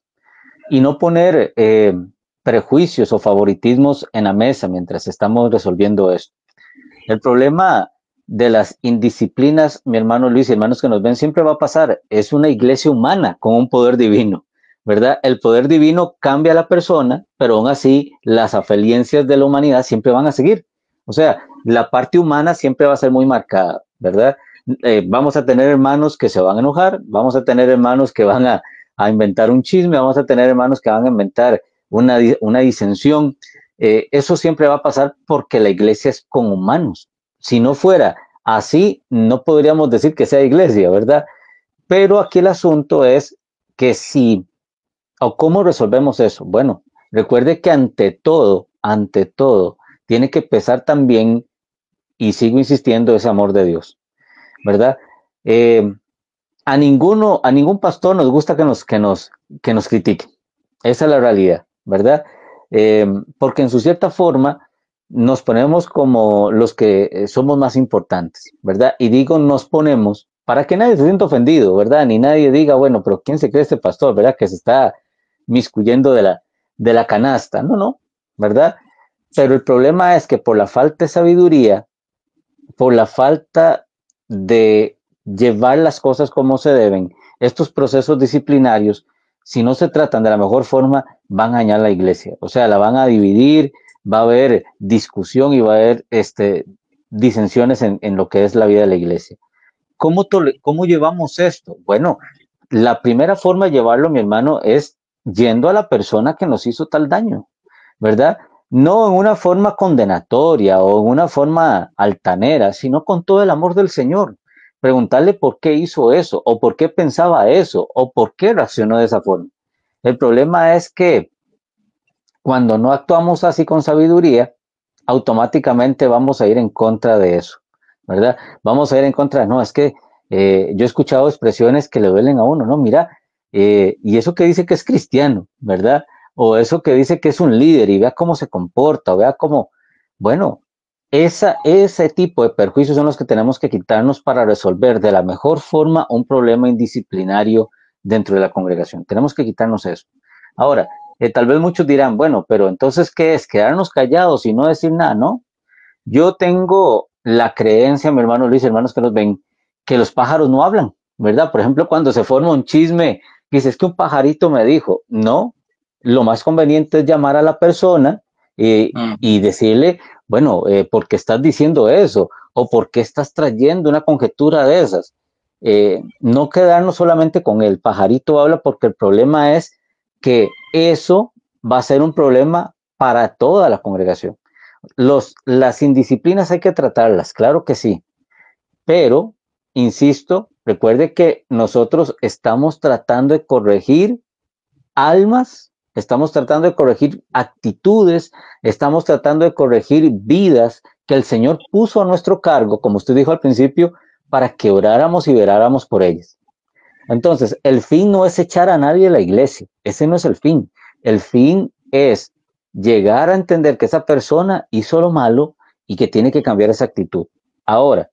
y no poner prejuicios o favoritismos en la mesa mientras estamos resolviendo esto. El problema de las indisciplinas, mi hermano Luis y hermanos que nos ven, siempre va a pasar. Es una iglesia humana con un poder divino, ¿verdad? El poder divino cambia a la persona, pero aún así las afeliencias de la humanidad siempre van a seguir. O sea, la parte humana siempre va a ser muy marcada, ¿verdad? Vamos a tener hermanos que se van a enojar, vamos a tener hermanos que van a inventar un chisme, vamos a tener hermanos que van a inventar una disensión. Eso siempre va a pasar porque la iglesia es con humanos. Si no fuera así, no podríamos decir que sea iglesia, ¿verdad? Pero aquí el asunto es que si, o cómo resolvemos eso. Bueno, recuerde que ante todo, tiene que pesar también, y sigo insistiendo, ese amor de Dios, ¿verdad? A ningún pastor nos gusta que nos critiquen. Esa es la realidad, ¿verdad? Porque en su cierta forma nos ponemos como los que somos más importantes, ¿verdad? Y digo nos ponemos para que nadie se sienta ofendido, ¿verdad? Ni nadie diga, bueno, pero ¿quién se cree este pastor, ¿verdad? Que se está miscuyendo de la canasta. No, no, ¿verdad? Pero el problema es que por la falta de sabiduría, por la falta de llevar las cosas como se deben, estos procesos disciplinarios, si no se tratan de la mejor forma, van a dañar la iglesia. O sea, la van a dividir, va a haber discusión y va a haber disensiones en lo que es la vida de la iglesia. ¿Cómo llevamos esto? Bueno, la primera forma de llevarlo, mi hermano, es yendo a la persona que nos hizo tal daño, ¿verdad? No en una forma condenatoria o en una forma altanera, sino con todo el amor del Señor. Preguntarle por qué hizo eso, o por qué pensaba eso, o por qué reaccionó de esa forma. El problema es que cuando no actuamos así con sabiduría, automáticamente vamos a ir en contra de eso, ¿verdad? Vamos a ir en contra, no, es que yo he escuchado expresiones que le duelen a uno, ¿no? Mira, y eso que dice que es cristiano, ¿verdad? O eso que dice que es un líder y vea cómo se comporta, o vea cómo, bueno, ese tipo de perjuicios son los que tenemos que quitarnos para resolver de la mejor forma un problema indisciplinario dentro de la congregación. Tenemos que quitarnos eso. Ahora, tal vez muchos dirán, bueno, pero entonces, ¿qué es? ¿Quedarnos callados y no decir nada? No. Yo tengo la creencia, mi hermano Luis, hermanos que nos ven, que los pájaros no hablan, ¿verdad? Por ejemplo, cuando se forma un chisme, dices que un pajarito me dijo, no, lo más conveniente es llamar a la persona y decirle, bueno, ¿por qué estás diciendo eso? ¿O por qué estás trayendo una conjetura de esas? No quedarnos solamente con el pajarito habla, porque el problema es que eso va a ser un problema para toda la congregación. Las indisciplinas hay que tratarlas, claro que sí, pero, insisto, recuerde que nosotros estamos tratando de corregir almas, estamos tratando de corregir actitudes, estamos tratando de corregir vidas que el Señor puso a nuestro cargo, como usted dijo al principio, para que oráramos y veráramos por ellas. Entonces, el fin no es echar a nadie de la iglesia, ese no es el fin. El fin es llegar a entender que esa persona hizo lo malo y que tiene que cambiar esa actitud. Ahora,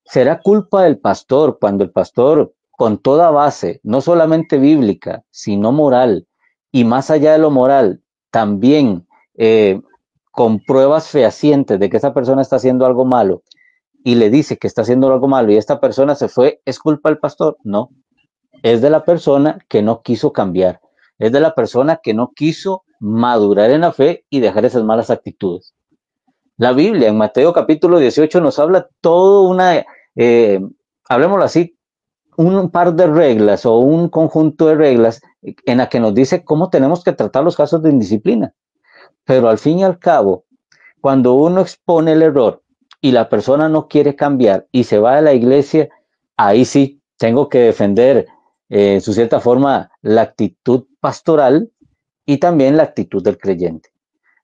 ¿será culpa del pastor cuando el pastor, con toda base, no solamente bíblica, sino moral, y más allá de lo moral, también con pruebas fehacientes de que esa persona está haciendo algo malo, y le dice que está haciendo algo malo y esta persona se fue, ¿es culpa del pastor? No, es de la persona que no quiso cambiar, es de la persona que no quiso madurar en la fe y dejar esas malas actitudes. La Biblia en Mateo capítulo 18 nos habla todo hablemoslo así, un par de reglas o un conjunto de reglas en la que nos dice cómo tenemos que tratar los casos de indisciplina. Pero al fin y al cabo, cuando uno expone el error y la persona no quiere cambiar y se va de la iglesia, ahí sí tengo que defender en su cierta forma la actitud pastoral y también la actitud del creyente.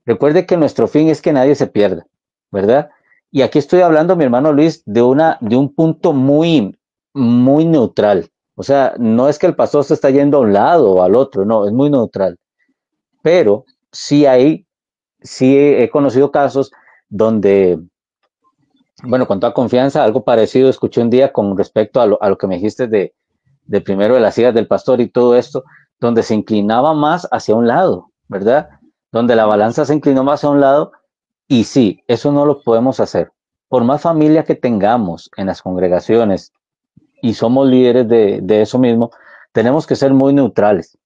Recuerde que nuestro fin es que nadie se pierda. ¿verdad? Y aquí estoy hablando, mi hermano Luis, de un punto muy neutral. O sea, no es que el pastor se está yendo a un lado o al otro, no, es muy neutral. Pero sí he conocido casos donde, bueno, con toda confianza, algo parecido escuché un día con respecto a lo que me dijiste de primero de las hijas del pastor y todo esto, donde se inclinaba más hacia un lado, ¿verdad? Donde la balanza se inclinó más a un lado y sí, eso no lo podemos hacer. Por más familia que tengamos en las congregaciones y somos líderes de eso mismo, tenemos que ser muy neutrales.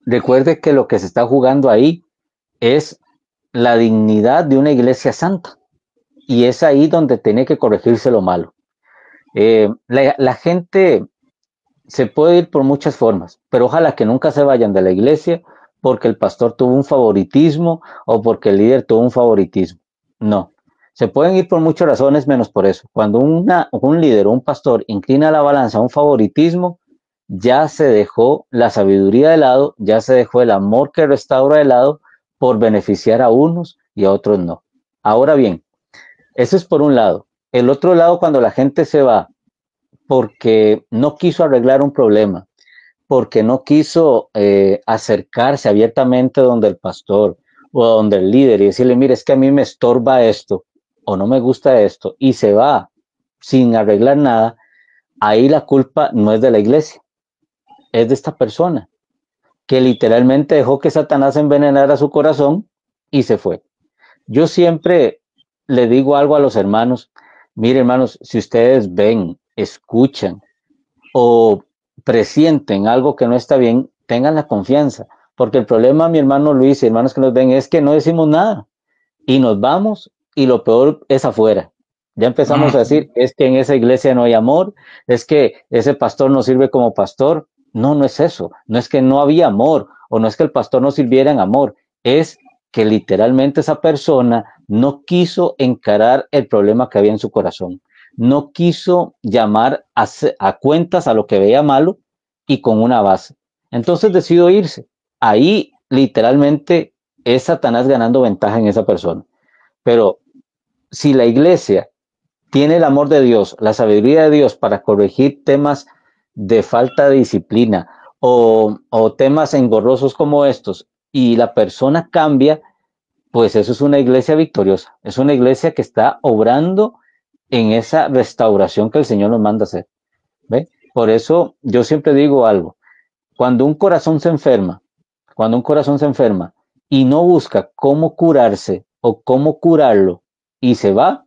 Recuerde que lo que se está jugando ahí es la dignidad de una iglesia santa y es ahí donde tiene que corregirse lo malo. La gente se puede ir por muchas formas, pero ojalá que nunca se vayan de la iglesia porque el pastor tuvo un favoritismo o porque el líder tuvo un favoritismo. No, se pueden ir por muchas razones menos por eso. Cuando un líder o un pastor inclina la balanza a un favoritismo, ya se dejó la sabiduría de lado, ya se dejó el amor que restaura de lado por beneficiar a unos y a otros no. Ahora bien, eso es por un lado. El otro lado, cuando la gente se va porque no quiso arreglar un problema, porque no quiso acercarse abiertamente donde el pastor o donde el líder y decirle, mire, es que a mí me estorba esto o no me gusta esto y se va sin arreglar nada, ahí la culpa no es de la iglesia, es de esta persona que literalmente dejó que Satanás envenenara su corazón y se fue. Yo siempre le digo algo a los hermanos, mire hermanos, si ustedes ven, escuchan o presienten algo que no está bien, tengan la confianza, porque el problema, mi hermano Luis y hermanos que nos ven, es que no decimos nada y nos vamos y lo peor es afuera. Ya empezamos a decir, es que en esa iglesia no hay amor, es que ese pastor no sirve como pastor. No, no es eso, no es que no había amor o no es que el pastor no sirviera en amor, es que literalmente esa persona no quiso encarar el problema que había en su corazón, no quiso llamar a cuentas a lo que veía malo y con una base. Entonces decidió irse. Ahí literalmente es Satanás ganando ventaja en esa persona. Pero si la iglesia tiene el amor de Dios, la sabiduría de Dios para corregir temas de falta de disciplina o temas engorrosos como estos y la persona cambia, pues eso es una iglesia victoriosa, es una iglesia que está obrando en esa restauración que el Señor nos manda hacer. ¿Ve? Por eso yo siempre digo algo, cuando un corazón se enferma, cuando un corazón se enferma y no busca cómo curarse o cómo curarlo y se va,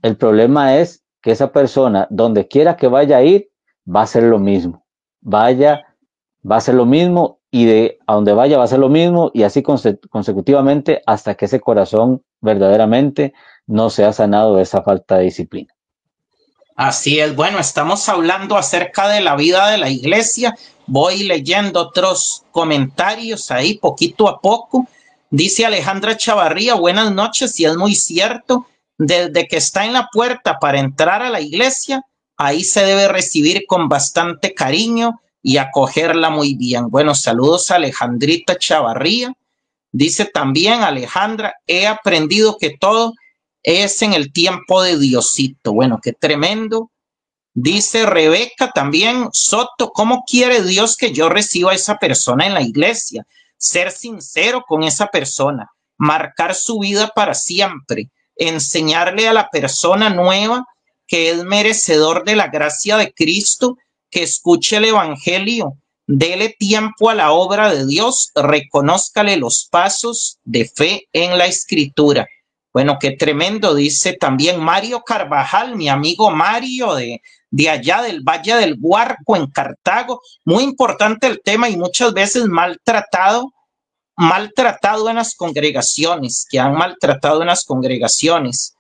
el problema es que esa persona, donde quiera que vaya a ir, va a hacer lo mismo. Va a hacer lo mismo y de a donde vaya va a hacer lo mismo y así consecutivamente hasta que ese corazón verdaderamente no sea sanado de esa falta de disciplina. Así es, bueno, estamos hablando acerca de la vida de la iglesia. Voy leyendo otros comentarios ahí poquito a poco. Dice Alejandra Chavarría, buenas noches, y es muy cierto, desde que está en la puerta para entrar a la iglesia, ahí se debe recibir con bastante cariño y acogerla muy bien. Bueno, saludos a Alejandrita Chavarría. Dice también Alejandra, he aprendido que todo es en el tiempo de Diosito. Bueno, qué tremendo. Dice Rebeca también, Soto, ¿cómo quiere Dios que yo reciba a esa persona en la iglesia? Ser sincero con esa persona, marcar su vida para siempre, enseñarle a la persona nueva que es merecedor de la gracia de Cristo, que escuche el evangelio, dele tiempo a la obra de Dios, reconózcale los pasos de fe en la escritura. Bueno, qué tremendo, dice también Mario Carvajal, mi amigo Mario de allá del Valle del Guarco en Cartago. Muy importante el tema y muchas veces maltratado en las congregaciones, que han maltratado en las congregaciones.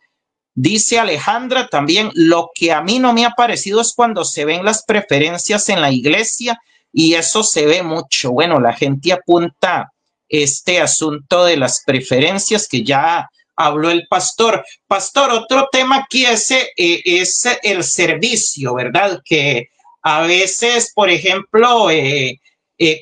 Dice Alejandra también, lo que a mí no me ha parecido es cuando se ven las preferencias en la iglesia y eso se ve mucho. Bueno, la gente apunta este asunto de las preferencias que ya habló el pastor. Pastor, otro tema aquí es el servicio, ¿verdad? Que a veces, por ejemplo,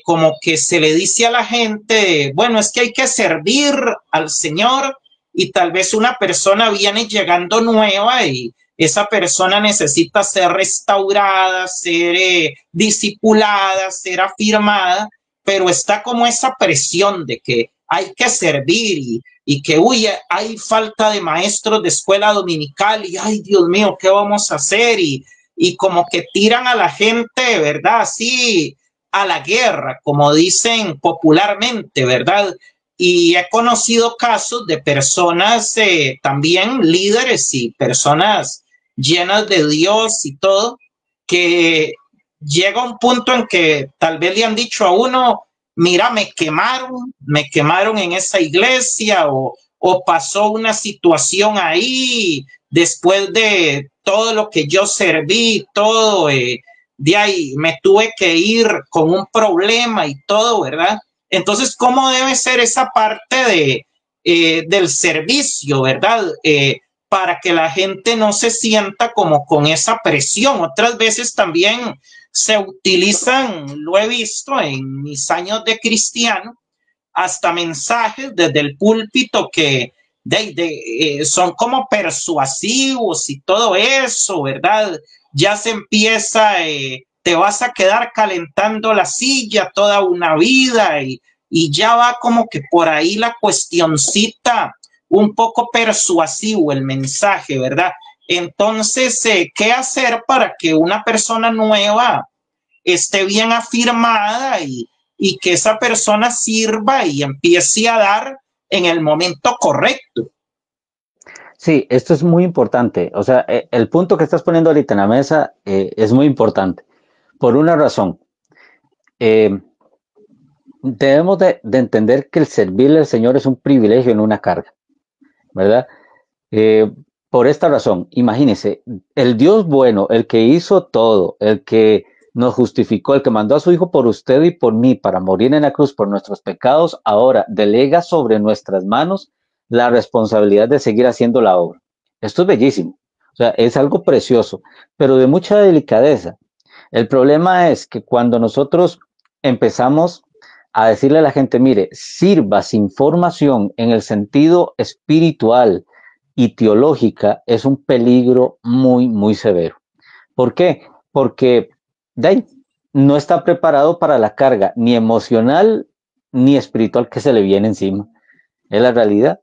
como que se le dice a la gente, bueno, es que hay que servir al Señor y tal vez una persona viene llegando nueva y esa persona necesita ser restaurada, ser discipulada, ser afirmada, pero está como esa presión de que hay que servir y que, uy, hay falta de maestros de escuela dominical y, ay, Dios mío, ¿qué vamos a hacer? Y como que tiran a la gente, ¿verdad? Así a la guerra, como dicen popularmente, ¿verdad? Y he conocido casos de personas también líderes y personas llenas de Dios y todo, que llega un punto en que tal vez le han dicho a uno, mira, me quemaron en esa iglesia o pasó una situación ahí después de todo lo que yo serví, todo, de ahí me tuve que ir con un problema y todo, ¿verdad? Entonces, ¿cómo debe ser esa parte del servicio, ¿verdad? Para que la gente no se sienta como con esa presión. Otras veces también se utilizan, lo he visto en mis años de cristiano, hasta mensajes desde el púlpito que son como persuasivos y todo eso, ¿verdad? Ya se empieza, te vas a quedar calentando la silla toda una vida y ya va como que por ahí la cuestioncita, un poco persuasivo el mensaje, ¿verdad? Entonces, ¿qué hacer para que una persona nueva esté bien afirmada y que esa persona sirva y empiece a dar en el momento correcto? Sí, esto es muy importante. O sea, el punto que estás poniendo ahorita en la mesa es muy importante. Por una razón, debemos de entender que el servirle al Señor es un privilegio, no una carga, ¿verdad? Por esta razón, imagínense, el Dios bueno, el que hizo todo, el que nos justificó, el que mandó a su Hijo por usted y por mí para morir en la cruz por nuestros pecados, ahora delega sobre nuestras manos la responsabilidad de seguir haciendo la obra. Esto es bellísimo, o sea, es algo precioso, pero de mucha delicadeza. El problema es que cuando nosotros empezamos a decirle a la gente, mire, sirva sin formación en el sentido espiritual y teológica, es un peligro muy, muy severo. ¿Por qué? Porque no está preparado para la carga ni emocional ni espiritual que se le viene encima. Es la realidad.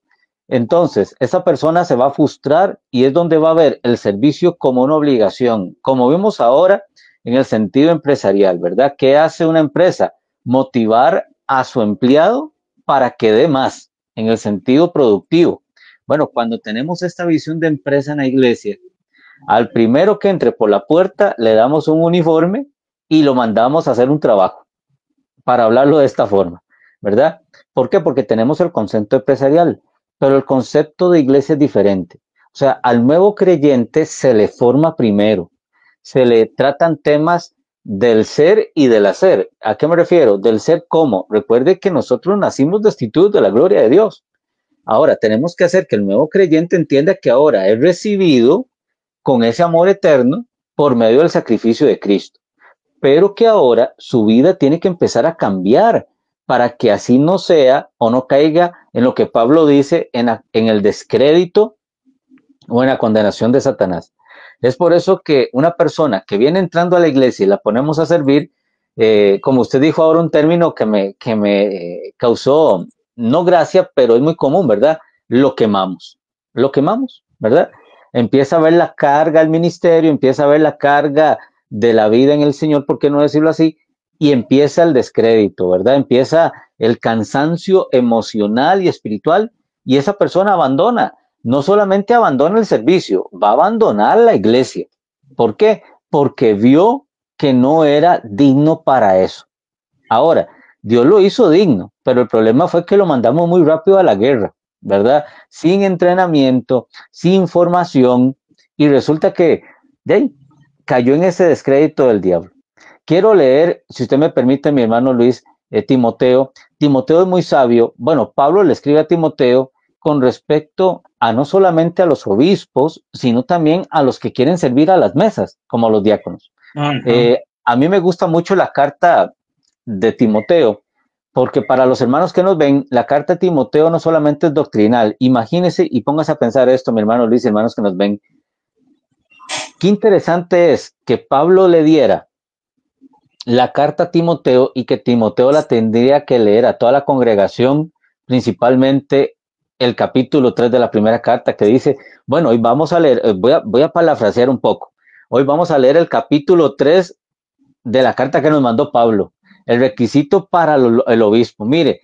Entonces, esa persona se va a frustrar y es donde va a ver el servicio como una obligación, como vimos ahora en el sentido empresarial, ¿verdad? ¿Qué hace una empresa? Motivar a su empleado para que dé más en el sentido productivo. Bueno, cuando tenemos esta visión de empresa en la iglesia, al primero que entre por la puerta le damos un uniforme y lo mandamos a hacer un trabajo, para hablarlo de esta forma, ¿verdad? ¿Por qué? Porque tenemos el concepto empresarial, pero el concepto de iglesia es diferente. O sea, al nuevo creyente se le forma primero, se le tratan temas del ser y del hacer. ¿A qué me refiero? Del ser cómo. Recuerde que nosotros nacimos destituidos de la gloria de Dios. Ahora, tenemos que hacer que el nuevo creyente entienda que ahora es recibido con ese amor eterno por medio del sacrificio de Cristo, pero que ahora su vida tiene que empezar a cambiar para que así no sea o no caiga en lo que Pablo dice en el descrédito o en la condenación de Satanás. Es por eso que una persona que viene entrando a la iglesia y la ponemos a servir, como usted dijo ahora un término que me causó no gracia, pero es muy común, ¿verdad? Lo quemamos, ¿verdad? Empieza a ver la carga del ministerio, empieza a ver la carga de la vida en el Señor, ¿por qué no decirlo así? Y empieza el descrédito, ¿verdad? Empieza el cansancio emocional y espiritual y esa persona abandona. No solamente abandona el servicio, va a abandonar la iglesia. ¿Por qué? Porque vio que no era digno para eso. Ahora, Dios lo hizo digno, pero el problema fue que lo mandamos muy rápido a la guerra, ¿verdad? Sin entrenamiento, sin formación, y resulta que cayó en ese descrédito del diablo. Quiero leer, si usted me permite, mi hermano Luis, Timoteo. Timoteo es muy sabio. Bueno, Pablo le escribe a Timoteo con respecto a no solamente a los obispos, sino también a los que quieren servir a las mesas, como los diáconos. A mí me gusta mucho la carta de Timoteo, porque para los hermanos que nos ven, la carta de Timoteo no solamente es doctrinal. Imagínense y póngase a pensar esto, mi hermano Luis y hermanos que nos ven. Qué interesante es que Pablo le diera la carta a Timoteo y que Timoteo la tendría que leer a toda la congregación, principalmente el capítulo 3 de la primera carta, que dice, bueno, hoy vamos a leer, voy a parafrasear un poco, hoy vamos a leer el capítulo 3 de la carta que nos mandó Pablo, el requisito para el obispo. Mire,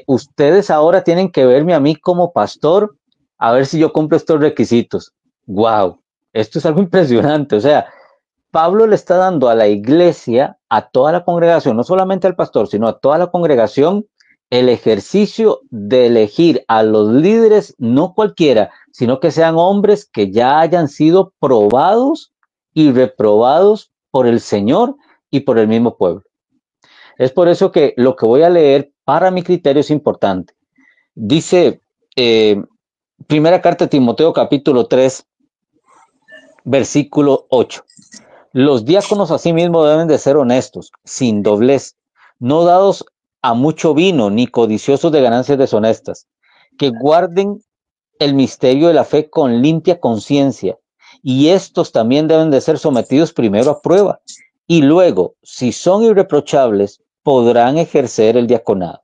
ustedes ahora tienen que verme a mí como pastor, a ver si yo cumplo estos requisitos. ¡Wow! Esto es algo impresionante, o sea, Pablo le está dando a la iglesia, a toda la congregación, no solamente al pastor, sino a toda la congregación, el ejercicio de elegir a los líderes, no cualquiera, sino que sean hombres que ya hayan sido probados y reprobados por el Señor y por el mismo pueblo. Es por eso que lo que voy a leer para mi criterio es importante. Dice, primera carta de Timoteo, capítulo 3, versículo 8. Los diáconos asimismo deben de ser honestos, sin doblez, no dados a mucho vino, ni codiciosos de ganancias deshonestas, que guarden el misterio de la fe con limpia conciencia, y estos también deben de ser sometidos primero a prueba, y luego, si son irreprochables, podrán ejercer el diaconado.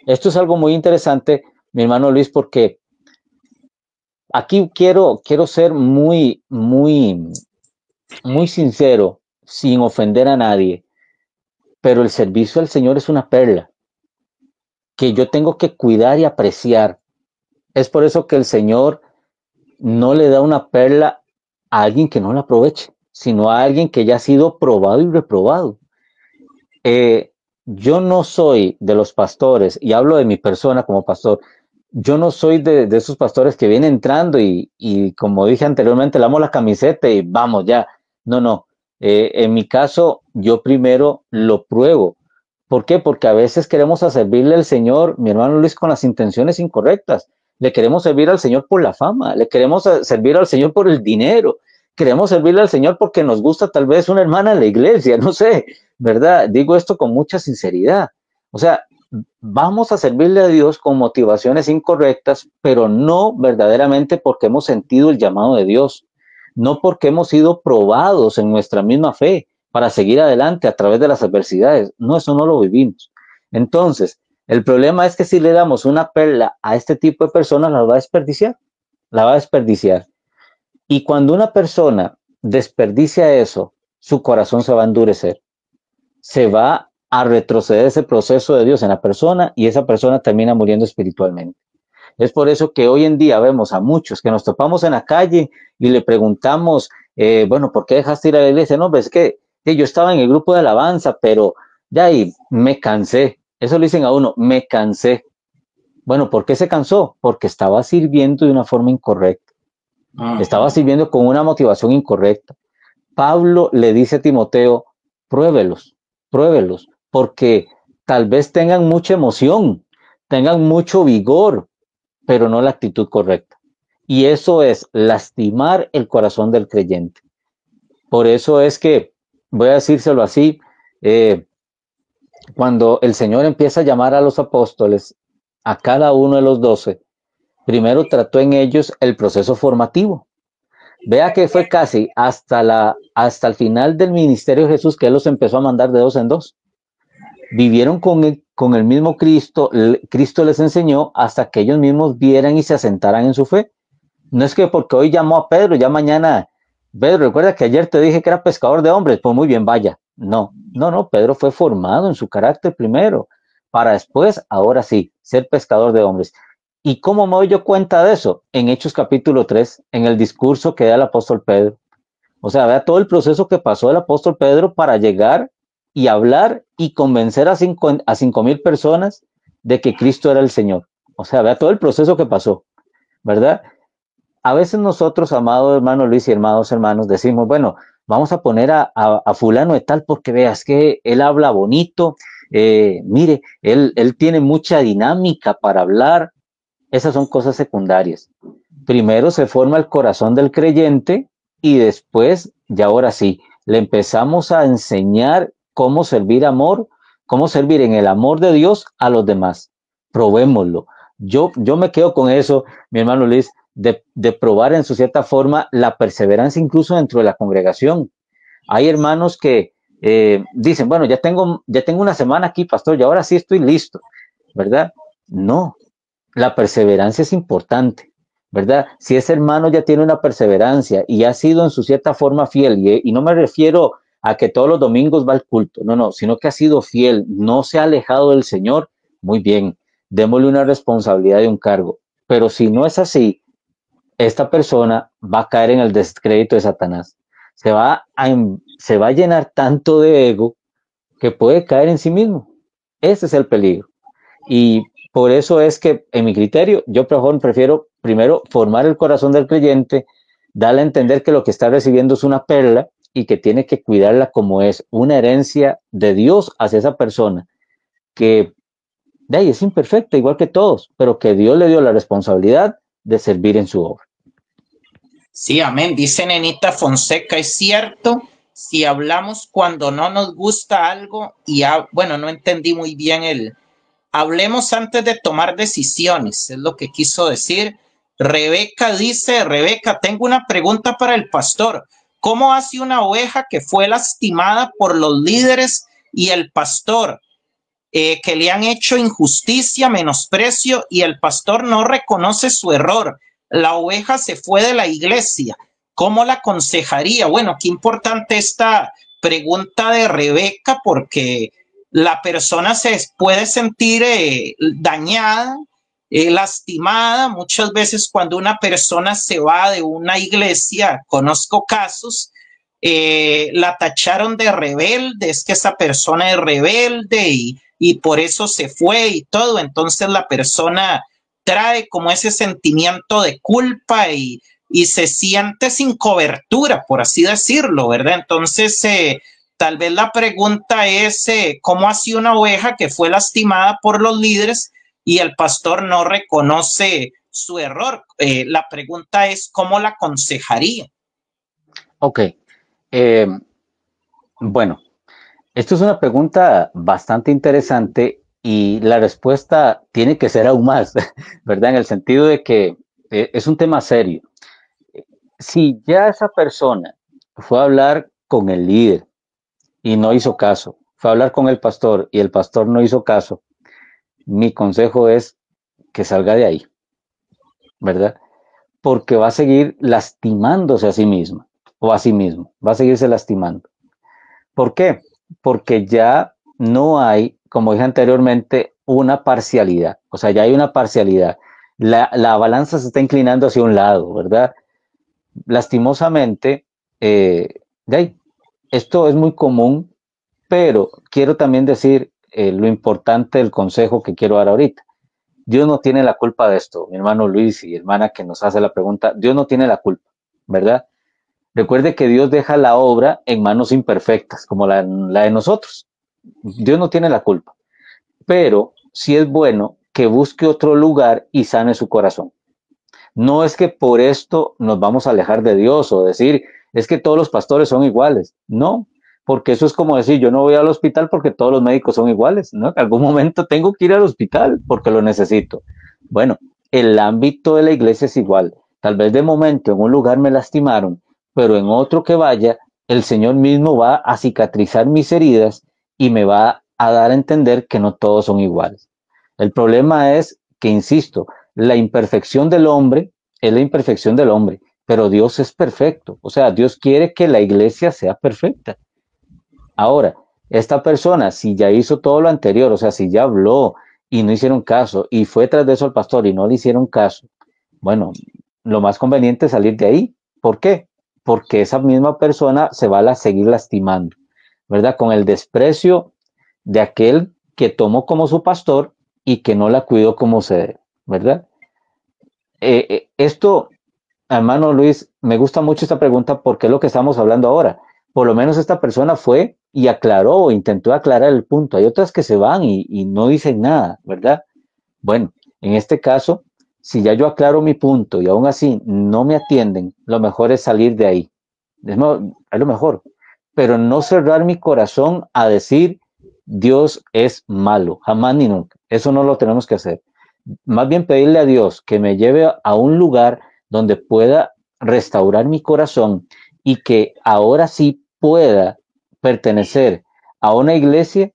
Esto es algo muy interesante, mi hermano Luis, porque aquí quiero ser muy sincero, sin ofender a nadie, pero el servicio al Señor es una perla que yo tengo que cuidar y apreciar. Es por eso que el Señor no le da una perla a alguien que no la aproveche, sino a alguien que ya ha sido probado y reprobado. Yo no soy de los pastores, y hablo de mi persona como pastor, yo no soy de esos pastores que vienen entrando y como dije anteriormente, le damos la camiseta y vamos ya. No. En mi caso, yo primero lo pruebo. ¿Por qué? Porque a veces queremos servirle al Señor, mi hermano Luis, con las intenciones incorrectas. Le queremos servir al Señor por la fama, le queremos servir al Señor por el dinero, queremos servirle al Señor porque nos gusta tal vez una hermana en la iglesia, no sé, ¿verdad? Digo esto con mucha sinceridad. O sea, vamos a servirle a Dios con motivaciones incorrectas, pero no verdaderamente porque hemos sentido el llamado de Dios, no porque hemos sido probados en nuestra misma fe para seguir adelante a través de las adversidades. No, eso no lo vivimos. Entonces, el problema es que si le damos una perla a este tipo de personas, la va a desperdiciar, la va a desperdiciar. Y cuando una persona desperdicia eso, su corazón se va a endurecer, se va a retroceder ese proceso de Dios en la persona y esa persona termina muriendo espiritualmente. Es por eso que hoy en día vemos a muchos que nos topamos en la calle y le preguntamos, bueno, ¿por qué dejaste ir a la iglesia? No, pues es que yo estaba en el grupo de alabanza, pero ya ahí me cansé. Eso le dicen a uno, me cansé. Bueno, ¿por qué se cansó? Porque estaba sirviendo de una forma incorrecta. Estaba sirviendo con una motivación incorrecta. Pablo le dice a Timoteo, pruébelos, porque tal vez tengan mucha emoción, tengan mucho vigor, pero no la actitud correcta. Y eso es lastimar el corazón del creyente. Por eso es que, voy a decírselo así, cuando el Señor empieza a llamar a los apóstoles, a cada uno de los 12, primero trató en ellos el proceso formativo. Vea que fue casi hasta el final del ministerio de Jesús que Él los empezó a mandar de 2 en 2. Vivieron con el mismo Cristo, Cristo les enseñó hasta que ellos mismos vieran y se asentaran en su fe. No es que porque hoy llamó a Pedro, ya mañana, Pedro, recuerda que ayer te dije que era pescador de hombres, pues muy bien, vaya. No, Pedro fue formado en su carácter primero, para después, ahora sí, ser pescador de hombres. ¿Y cómo me doy yo cuenta de eso? En Hechos capítulo 3, en el discurso que da el apóstol Pedro. O sea, vea todo el proceso que pasó el apóstol Pedro para llegar y hablar y convencer a 5,000 personas de que Cristo era el Señor. O sea, vea todo el proceso que pasó, ¿verdad? A veces nosotros, amado hermano Luis y hermanos, decimos, bueno, vamos a poner a fulano de tal porque veas que él habla bonito, mire, él tiene mucha dinámica para hablar. Esas son cosas secundarias. Primero se forma el corazón del creyente y después, ya ahora sí, le empezamos a enseñar cómo servir amor, cómo servir en el amor de Dios a los demás. Probémoslo. Yo me quedo con eso, mi hermano Luis, de probar en su cierta forma la perseverancia incluso dentro de la congregación. Hay hermanos que dicen, bueno, ya tengo una semana aquí, pastor, y ahora sí estoy listo, ¿verdad? No, la perseverancia es importante, ¿verdad? Si ese hermano ya tiene una perseverancia y ha sido en su cierta forma fiel, y no me refiero a que todos los domingos va al culto, no, sino que ha sido fiel, no se ha alejado del Señor, muy bien, démosle una responsabilidad de un cargo. Pero si no es así, esta persona va a caer en el descrédito de Satanás. Se va a llenar tanto de ego que puede caer en sí mismo. Ese es el peligro. Y por eso es que, en mi criterio, yo prefiero primero formar el corazón del creyente, darle a entender que lo que está recibiendo es una perla y que tiene que cuidarla como es una herencia de Dios hacia esa persona, que de ahí es imperfecta, igual que todos, pero que Dios le dio la responsabilidad de servir en su obra. Sí, amén. Dice Nenita Fonseca, es cierto, si hablamos cuando no nos gusta algo bueno, no entendí muy bien hablemos antes de tomar decisiones, es lo que quiso decir. Rebeca dice, Rebeca, tengo una pregunta para el pastor. ¿Cómo hace una oveja que fue lastimada por los líderes y el pastor, que le han hecho injusticia, menosprecio, y el pastor no reconoce su error? La oveja se fue de la iglesia. ¿Cómo la aconsejaría? Bueno, qué importante esta pregunta de Rebeca, porque la persona se puede sentir dañada, lastimada. Muchas veces cuando una persona se va de una iglesia, conozco casos, la tacharon de rebelde, es que esa persona es rebelde y por eso se fue y todo. Entonces la persona trae como ese sentimiento de culpa y se siente sin cobertura, por así decirlo, ¿verdad? Entonces, tal vez la pregunta es, ¿cómo así una oveja que fue lastimada por los líderes y el pastor no reconoce su error? La pregunta es, ¿cómo la aconsejaría? Ok. Bueno, esto es una pregunta bastante interesante y la respuesta tiene que ser aún más, ¿verdad? En el sentido de que es un tema serio. Si ya esa persona fue a hablar con el líder y no hizo caso, fue a hablar con el pastor y el pastor no hizo caso, mi consejo es que salga de ahí, ¿verdad? Porque va a seguir lastimándose a sí misma o a sí mismo, va a seguirse lastimando. ¿Por qué? Porque ya no hay, como dije anteriormente, una parcialidad, o sea, ya hay una parcialidad. La balanza se está inclinando hacia un lado, ¿verdad? Lastimosamente, esto es muy común, pero quiero también decir lo importante del consejo que quiero dar ahorita. Dios no tiene la culpa de esto, mi hermano Luis y hermana que nos hace la pregunta, Dios no tiene la culpa, ¿verdad? Recuerde que Dios deja la obra en manos imperfectas, como la de nosotros. Dios no tiene la culpa, pero sí es bueno que busque otro lugar y sane su corazón. No es que por esto nos vamos a alejar de Dios o decir, es que todos los pastores son iguales. No, porque eso es como decir, yo no voy al hospital porque todos los médicos son iguales, ¿no? En algún momento tengo que ir al hospital porque lo necesito. Bueno, el ámbito de la iglesia es igual. Tal vez de momento en un lugar me lastimaron, pero en otro que vaya, el Señor mismo va a cicatrizar mis heridas y me va a dar a entender que no todos son iguales. El problema es que, insisto, la imperfección del hombre es la imperfección del hombre, pero Dios es perfecto. O sea, Dios quiere que la iglesia sea perfecta. Ahora, esta persona, si ya hizo todo lo anterior, o sea, si ya habló y no hicieron caso y fue tras de eso al pastor y no le hicieron caso, bueno, lo más conveniente es salir de ahí. ¿Por qué? Porque esa misma persona se va a seguir lastimando, ¿verdad? Con el desprecio de aquel que tomó como su pastor y que no la cuidó como se debe, ¿verdad? Esto, hermano Luis, me gusta mucho esta pregunta porque es lo que estamos hablando ahora. Por lo menos esta persona fue y aclaró o intentó aclarar el punto. Hay otras que se van y no dicen nada, ¿verdad? Bueno, en este caso, si ya yo aclaro mi punto y aún así no me atienden, lo mejor es salir de ahí. Es lo mejor. Pero no cerrar mi corazón a decir, Dios es malo, jamás ni nunca. Eso no lo tenemos que hacer. Más bien pedirle a Dios que me lleve a un lugar donde pueda restaurar mi corazón y que ahora sí pueda pertenecer a una iglesia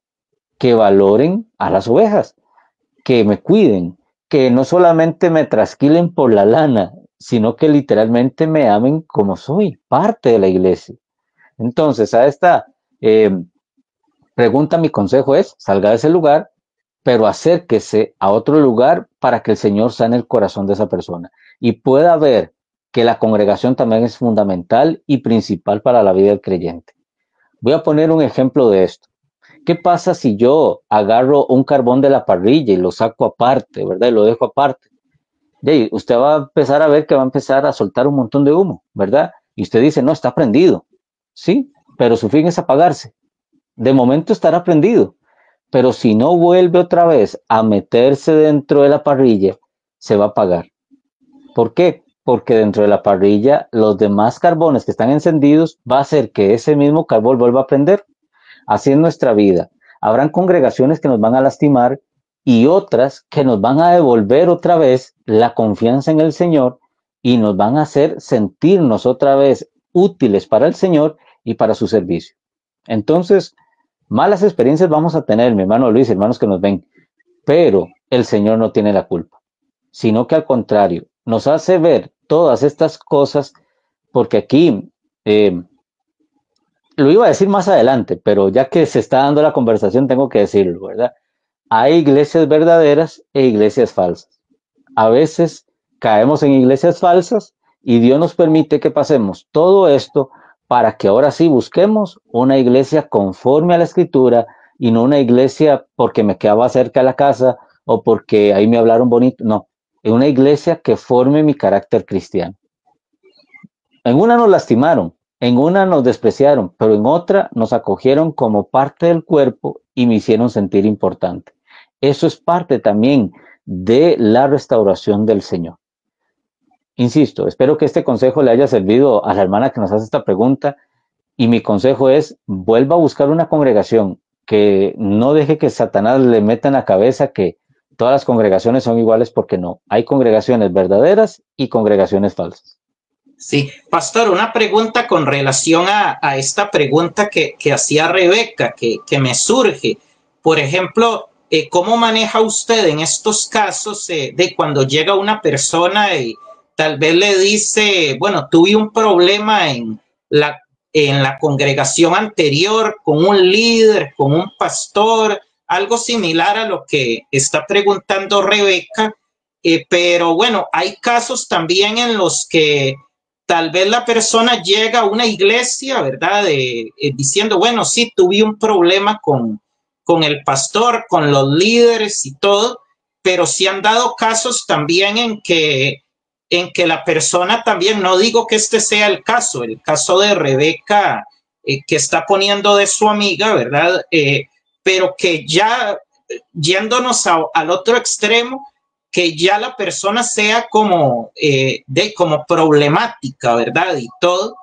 que valoren a las ovejas, que me cuiden, que no solamente me trasquilen por la lana, sino que literalmente me amen como soy, parte de la iglesia. Entonces, a esta pregunta, mi consejo es, salga de ese lugar, pero acérquese a otro lugar para que el Señor sane el corazón de esa persona y pueda ver que la congregación también es fundamental y principal para la vida del creyente. Voy a poner un ejemplo de esto. ¿Qué pasa si yo agarro un carbón de la parrilla y lo saco aparte, ¿verdad? Y lo dejo aparte. Y usted va a empezar a ver que va a empezar a soltar un montón de humo, ¿verdad? Y usted dice, no, está prendido. Sí, pero su fin es apagarse. De momento estará prendido, pero si no vuelve otra vez a meterse dentro de la parrilla, se va a apagar. ¿Por qué? Porque dentro de la parrilla, los demás carbones que están encendidos va a hacer que ese mismo carbón vuelva a prender. Así es nuestra vida. Habrán congregaciones que nos van a lastimar y otras que nos van a devolver otra vez la confianza en el Señor y nos van a hacer sentirnos otra vez útiles para el Señor y para su servicio. Entonces, malas experiencias vamos a tener, mi hermano Luis, hermanos que nos ven, pero el Señor no tiene la culpa, sino que al contrario, nos hace ver todas estas cosas, porque aquí, lo iba a decir más adelante, pero ya que se está dando la conversación, tengo que decirlo, ¿verdad? Hay iglesias verdaderas e iglesias falsas. A veces caemos en iglesias falsas y Dios nos permite que pasemos todo esto para que ahora sí busquemos una iglesia conforme a la Escritura y no una iglesia porque me quedaba cerca de la casa o porque ahí me hablaron bonito. No, una iglesia que forme mi carácter cristiano. En una nos lastimaron, en una nos despreciaron, pero en otra nos acogieron como parte del cuerpo y me hicieron sentir importante. Eso es parte también de la restauración del Señor. Insisto, espero que este consejo le haya servido a la hermana que nos hace esta pregunta y mi consejo es, vuelva a buscar una congregación, que no deje que Satanás le meta en la cabeza que todas las congregaciones son iguales, porque no, hay congregaciones verdaderas y congregaciones falsas. Sí, pastor, una pregunta con relación a esta pregunta que hacía Rebeca, que me surge. Por ejemplo, ¿cómo maneja usted en estos casos de cuando llega una persona y tal vez le dice, bueno, tuve un problema en la congregación anterior con un líder, con un pastor, algo similar a lo que está preguntando Rebeca, pero bueno, hay casos también en los que tal vez la persona llega a una iglesia, ¿verdad? Diciendo, bueno, sí, tuve un problema con el pastor, con los líderes y todo, pero sí han dado casos también en que la persona también, no digo que este sea el caso de Rebeca, que está poniendo de su amiga, ¿verdad? Pero que ya yéndonos al otro extremo, que ya la persona sea como problemática, ¿verdad? Y todo.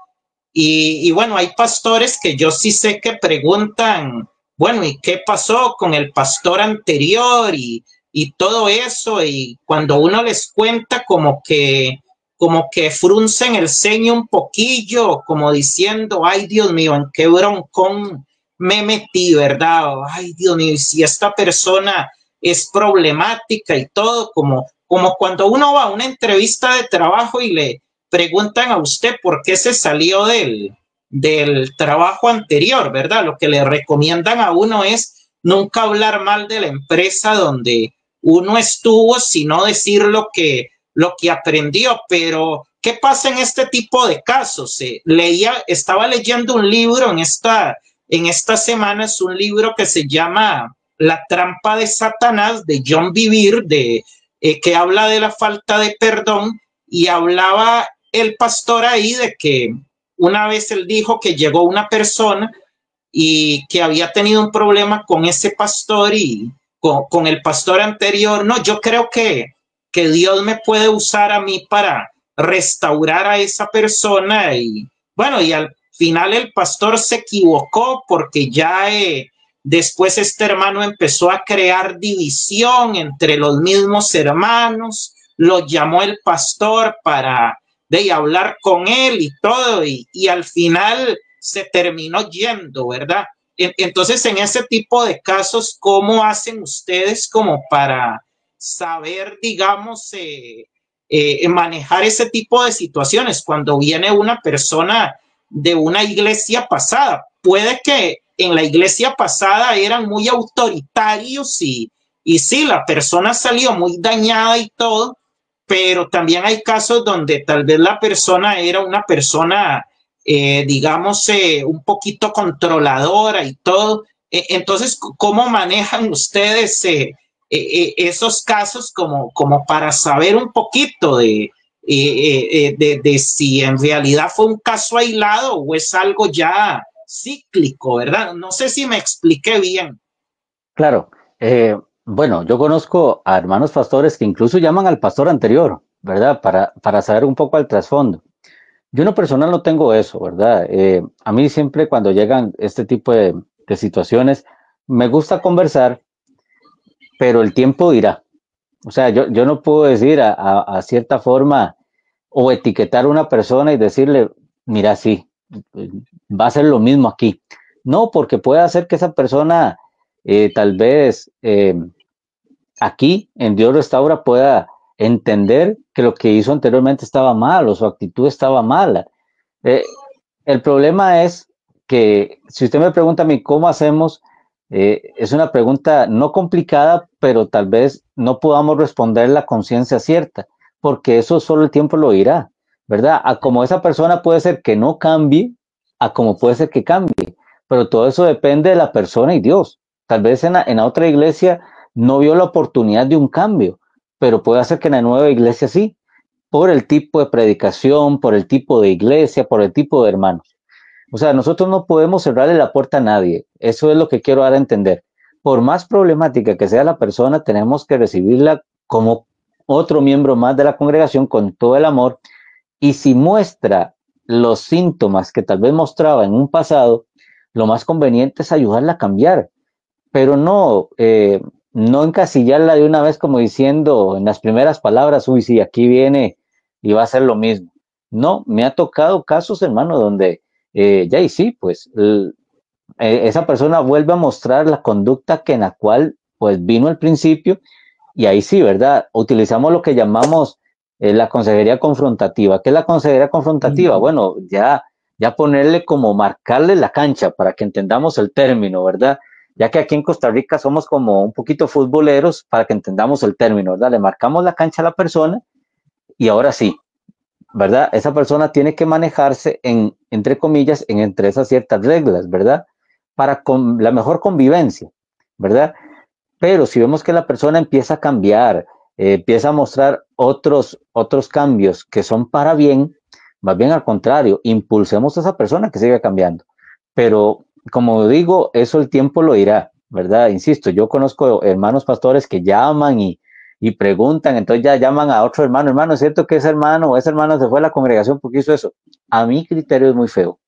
Y bueno, hay pastores que yo sí sé que preguntan, bueno, ¿y qué pasó con el pastor anterior? Y todo eso. Y cuando uno les cuenta como que fruncen el ceño un poquillo, como diciendo, ay, Dios mío, ¿en qué broncón me metí, verdad? Ay, Dios mío, y si esta persona es problemática y todo, como cuando uno va a una entrevista de trabajo y le preguntan a usted por qué se salió del trabajo anterior, ¿verdad? Lo que le recomiendan a uno es nunca hablar mal de la empresa donde uno estuvo, sino decir lo que aprendió. Pero ¿qué pasa en este tipo de casos? Estaba leyendo un libro en esta semana, es un libro que se llama La trampa de Satanás, de John Bevere, que habla de la falta de perdón, y hablaba el pastor ahí de que una vez él dijo que llegó una persona y que había tenido un problema con ese pastor y con el pastor anterior. No, yo creo que Dios me puede usar a mí para restaurar a esa persona. Y bueno, y al final el pastor se equivocó porque ya Después este hermano empezó a crear división entre los mismos hermanos, lo llamó el pastor para hablar con él y todo, y al final se terminó yendo, ¿verdad? Entonces, en ese tipo de casos, ¿cómo hacen ustedes como para saber, digamos, manejar ese tipo de situaciones cuando viene una persona de una iglesia pasada? Puede que en la iglesia pasada eran muy autoritarios y sí, la persona salió muy dañada y todo, pero también hay casos donde tal vez la persona era una persona, digamos, un poquito controladora y todo. Entonces, ¿cómo manejan ustedes esos casos como para saber un poquito de si en realidad fue un caso aislado o es algo ya cíclico, ¿verdad? No sé si me expliqué bien. Claro, bueno, yo conozco a hermanos pastores que incluso llaman al pastor anterior, ¿verdad? Para saber un poco al trasfondo. Yo en lo personal no tengo eso, ¿verdad? A mí siempre cuando llegan este tipo de situaciones, me gusta conversar, pero el tiempo dirá. O sea, yo no puedo decir a cierta forma o etiquetar a una persona y decirle, mira, sí, va a ser lo mismo aquí. No, porque puede hacer que esa persona tal vez aquí en Dios Restaura pueda entender que lo que hizo anteriormente estaba mal o su actitud estaba mala. Eh, el problema es que si usted me pregunta a mí cómo hacemos, es una pregunta no complicada, pero tal vez no podamos responder la conciencia cierta, porque eso solo el tiempo lo dirá, ¿verdad? A como esa persona puede ser que no cambie, a como puede ser que cambie, pero todo eso depende de la persona y Dios. Tal vez en la otra iglesia no vio la oportunidad de un cambio, pero puede ser que en la nueva iglesia sí, por el tipo de predicación, por el tipo de iglesia, por el tipo de hermanos. O sea, nosotros no podemos cerrarle la puerta a nadie. Eso es lo que quiero dar a entender. Por más problemática que sea la persona, tenemos que recibirla como otro miembro más de la congregación con todo el amor. Y si muestra los síntomas que tal vez mostraba en un pasado, lo más conveniente es ayudarla a cambiar, pero no encasillarla de una vez como diciendo en las primeras palabras, uy, sí, aquí viene y va a ser lo mismo. No, me ha tocado casos, hermano, donde ya y sí, pues esa persona vuelve a mostrar la conducta que en la cual pues vino al principio y ahí sí, ¿verdad? Utilizamos lo que llamamos la consejería confrontativa. ¿Qué es la consejería confrontativa? Bueno, ya ponerle como marcarle la cancha para que entendamos el término, ¿verdad? Ya que aquí en Costa Rica somos como un poquito futboleros para que entendamos el término, ¿verdad? Le marcamos la cancha a la persona y ahora sí, ¿verdad? Esa persona tiene que manejarse entre comillas, entre esas ciertas reglas, ¿verdad? Para con la mejor convivencia, ¿verdad? Pero si vemos que la persona empieza a cambiar, empieza a mostrar otros cambios que son para bien, más bien al contrario, impulsemos a esa persona que siga cambiando. Pero como digo, eso el tiempo lo dirá, ¿verdad? Insisto, yo conozco hermanos pastores que llaman y preguntan, entonces ya llaman a otro hermano, hermano, ¿es cierto que ese hermano o ese hermano se fue a la congregación porque hizo eso? A mi criterio es muy feo,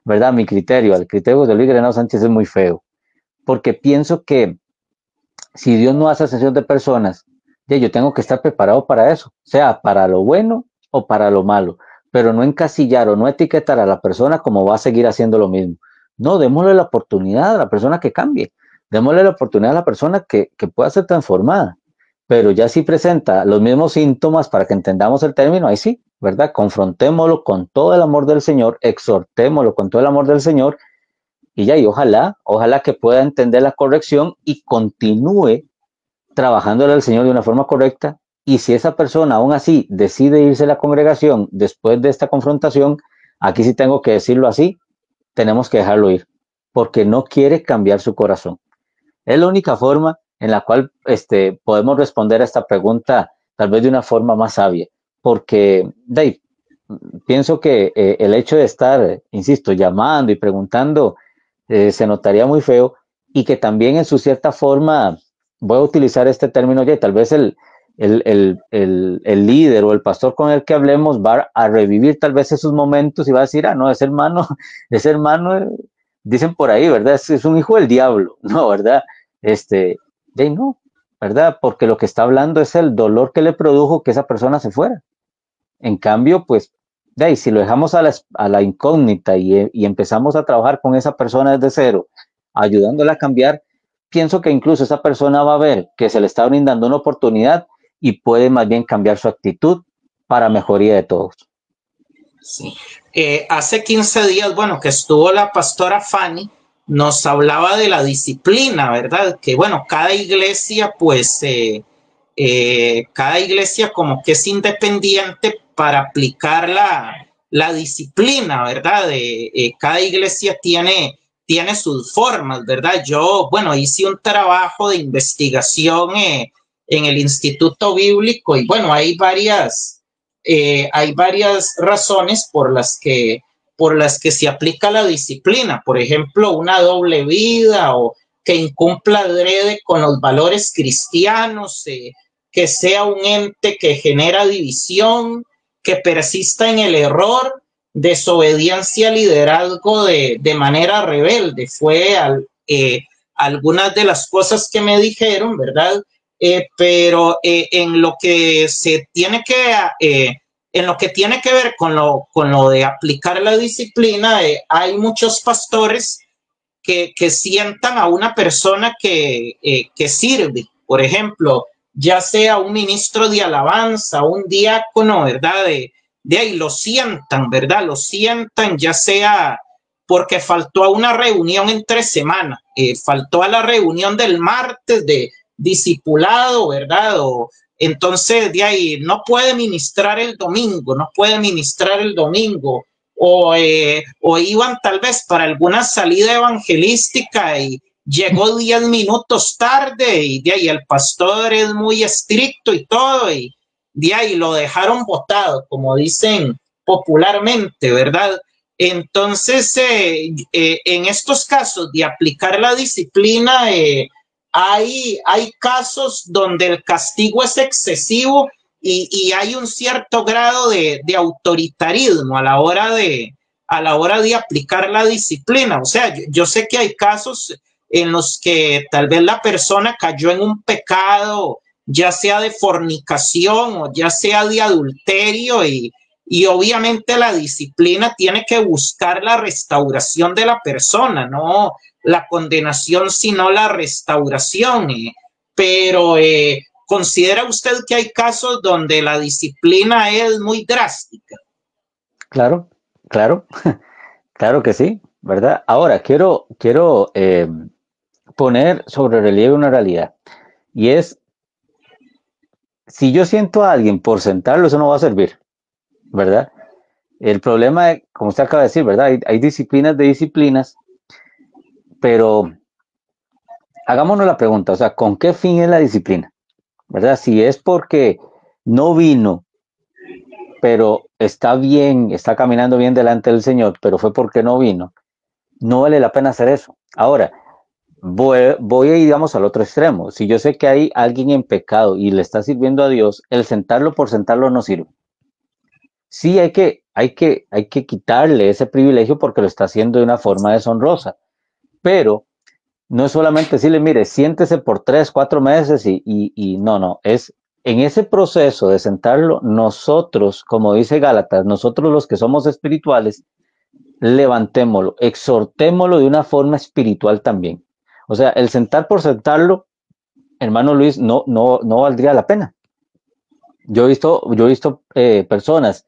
¿verdad? Mi criterio, al criterio de Luis Granado Sánchez es muy feo, porque pienso que si Dios no hace ascensión de personas, ya yo tengo que estar preparado para eso, sea para lo bueno o para lo malo, pero no encasillar o no etiquetar a la persona como va a seguir haciendo lo mismo. No, démosle la oportunidad a la persona que cambie, démosle la oportunidad a la persona que pueda ser transformada, pero ya si presenta los mismos síntomas para que entendamos el término, ahí sí, ¿verdad? Confrontémoslo con todo el amor del Señor, exhortémoslo con todo el amor del Señor y ya, y ojalá que pueda entender la corrección y continúe trabajándole al Señor de una forma correcta. Y si esa persona aún así decide irse a la congregación después de esta confrontación, aquí sí tengo que decirlo así, tenemos que dejarlo ir, porque no quiere cambiar su corazón. Es la única forma en la cual podemos responder a esta pregunta, tal vez de una forma más sabia, porque Dave, pienso que el hecho de estar, insisto, llamando y preguntando, se notaría muy feo y que también en su cierta forma, voy a utilizar este término ya, tal vez el líder o el pastor con el que hablemos va a revivir tal vez esos momentos y va a decir, ah, no, ese hermano dicen por ahí, ¿verdad? Es un hijo del diablo, ¿no? ¿Verdad? No, ¿verdad? Porque lo que está hablando es el dolor que le produjo que esa persona se fuera. En cambio, pues, de ahí, si lo dejamos a la incógnita y empezamos a trabajar con esa persona desde cero, ayudándola a cambiar, pienso que incluso esa persona va a ver que se le está brindando una oportunidad y puede más bien cambiar su actitud para mejoría de todos. Sí. Hace 15 días, bueno, que estuvo la pastora Fanny, nos hablaba de la disciplina, ¿verdad? Que bueno, cada iglesia, pues, cada iglesia como que es independiente para aplicar la disciplina, ¿verdad? Cada iglesia tiene sus formas, ¿verdad? Yo, bueno, hice un trabajo de investigación en el Instituto Bíblico y bueno, hay varias razones por las que se aplica la disciplina. Por ejemplo, una doble vida o que incumpla adrede con los valores cristianos, que sea un ente que genera división, que persista en el error, desobediencia al liderazgo de manera rebelde. Fue algunas de las cosas que me dijeron, ¿verdad? Pero en lo que se tiene que en lo que tiene que ver con lo de aplicar la disciplina, hay muchos pastores que sientan a una persona que sirve, por ejemplo, ya sea un ministro de alabanza, un diácono, ¿verdad? De ahí lo sientan, ¿verdad? Lo sientan, ya sea porque faltó a una reunión entre semana, faltó a la reunión del martes de discipulado, ¿verdad? Entonces, de ahí no puede ministrar el domingo, no puede ministrar el domingo, o iban tal vez para alguna salida evangelística y llegó 10 minutos tarde y de ahí el pastor es muy estricto y todo, y de ahí lo dejaron botado, como dicen popularmente, ¿verdad? Entonces, en estos casos de aplicar la disciplina, hay casos donde el castigo es excesivo y hay un cierto grado de autoritarismo a la hora de aplicar la disciplina. O sea, yo sé que hay casos en los que tal vez la persona cayó en un pecado, ya sea de fornicación o ya sea de adulterio, y obviamente la disciplina tiene que buscar la restauración de la persona, no la condenación, sino la restauración. Pero ¿considera usted que hay casos donde la disciplina es muy drástica? Claro, claro, claro que sí, ¿verdad? Ahora, quiero poner sobre relieve una realidad, y es, si yo siento a alguien por sentarlo, eso no va a servir, ¿verdad? El problema, como usted acaba de decir, ¿verdad? Hay disciplinas de disciplinas, pero hagámonos la pregunta, o sea, ¿con qué fin es la disciplina? ¿Verdad? Si es porque no vino, pero está bien, está caminando bien delante del Señor, pero fue porque no vino, no vale la pena hacer eso. Ahora, voy a ir, digamos, al otro extremo. Si yo sé que hay alguien en pecado y le está sirviendo a Dios, el sentarlo por sentarlo no sirve. Sí hay que quitarle ese privilegio porque lo está haciendo de una forma deshonrosa, pero no es solamente decirle, mire, siéntese por 3, 4 meses y no, es en ese proceso de sentarlo, nosotros, como dice Gálatas, nosotros los que somos espirituales, levantémoslo, exhortémoslo de una forma espiritual también. O sea, el sentar por sentarlo, hermano Luis, no valdría la pena. Yo he visto personas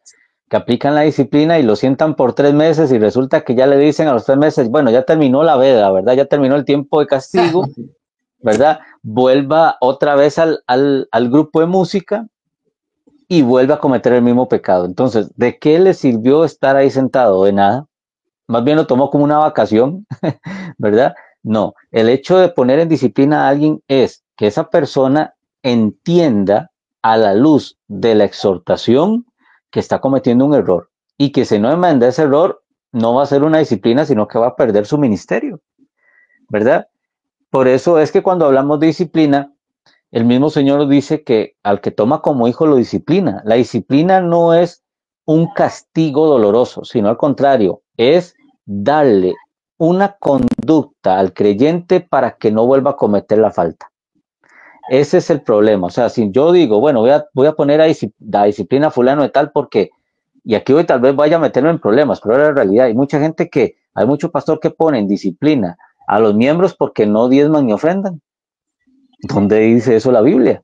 que aplican la disciplina y lo sientan por 3 meses y resulta que ya le dicen a los 3 meses, bueno, ya terminó la veda, ¿verdad? Ya terminó el tiempo de castigo, ¿verdad? Vuelva otra vez al grupo de música y vuelva a cometer el mismo pecado. Entonces, ¿de qué le sirvió estar ahí sentado? De nada. Más bien lo tomó como una vacación, ¿verdad? No, el hecho de poner en disciplina a alguien es que esa persona entienda a la luz de la exhortación que está cometiendo un error y que si no enmienda ese error, no va a ser una disciplina, sino que va a perder su ministerio, ¿verdad? Por eso es que cuando hablamos de disciplina, el mismo Señor nos dice que al que toma como hijo lo disciplina. La disciplina no es un castigo doloroso, sino al contrario, es darle una conducta al creyente para que no vuelva a cometer la falta. Ese es el problema. O sea, si yo digo, bueno, voy a poner a la disciplina fulano de tal porque, y aquí hoy tal vez vaya a meterme en problemas, pero es la realidad. Hay mucha gente hay mucho pastor que pone en disciplina a los miembros porque no diezman ni ofrendan. ¿Dónde dice eso la Biblia?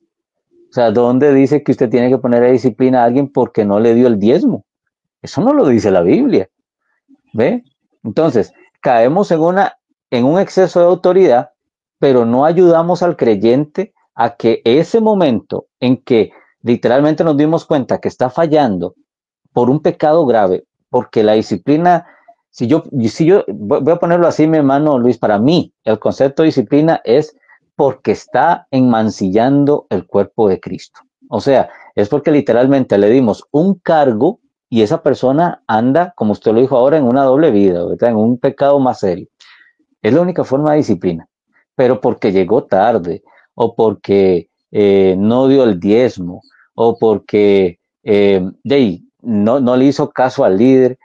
O sea, ¿dónde dice que usted tiene que poner a disciplina a alguien porque no le dio el diezmo? Eso no lo dice la Biblia. ¿Ve? Entonces, caemos en un exceso de autoridad, pero no ayudamos al creyente a que ese momento en que literalmente nos dimos cuenta que está fallando por un pecado grave, porque la disciplina, si yo voy a ponerlo así, mi hermano Luis, para mí el concepto de disciplina es porque está enmancillando el cuerpo de Cristo. O sea, es porque literalmente le dimos un cargo y esa persona anda, como usted lo dijo ahora, en una doble vida, ¿verdad? En un pecado más serio. Es la única forma de disciplina, pero porque llegó tarde, o porque no dio el diezmo, o porque no le hizo caso al líder,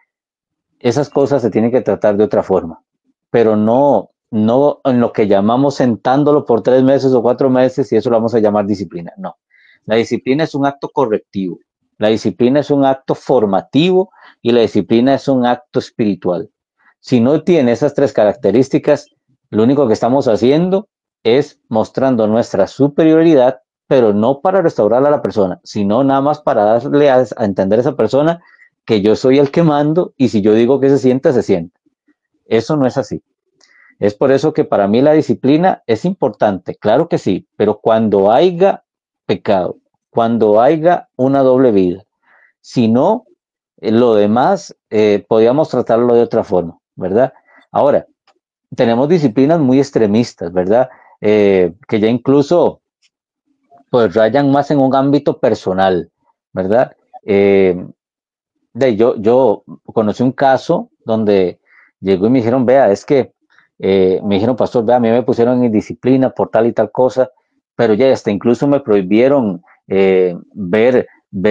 esas cosas se tienen que tratar de otra forma, pero no en lo que llamamos sentándolo por 3 meses o 4 meses y eso lo vamos a llamar disciplina. No, la disciplina es un acto correctivo, la disciplina es un acto formativo y la disciplina es un acto espiritual. Si no tiene esas 3 características, lo único que estamos haciendo es mostrando nuestra superioridad, pero no para restaurar a la persona, sino nada más para darle a entender a esa persona que yo soy el que mando y si yo digo que se sienta, se sienta. Eso no es así. Es por eso que para mí la disciplina es importante, claro que sí, pero cuando haya pecado, cuando haya una doble vida, si no, lo demás podríamos tratarlo de otra forma, ¿verdad? Ahora, tenemos disciplinas muy extremistas, ¿verdad? Que ya incluso pues rayan más en un ámbito personal, ¿verdad? Yo conocí un caso donde llegó y me dijeron, vea, es que me dijeron, pastor, vea, a mí me pusieron en disciplina por tal y tal cosa, pero ya hasta incluso me prohibieron ver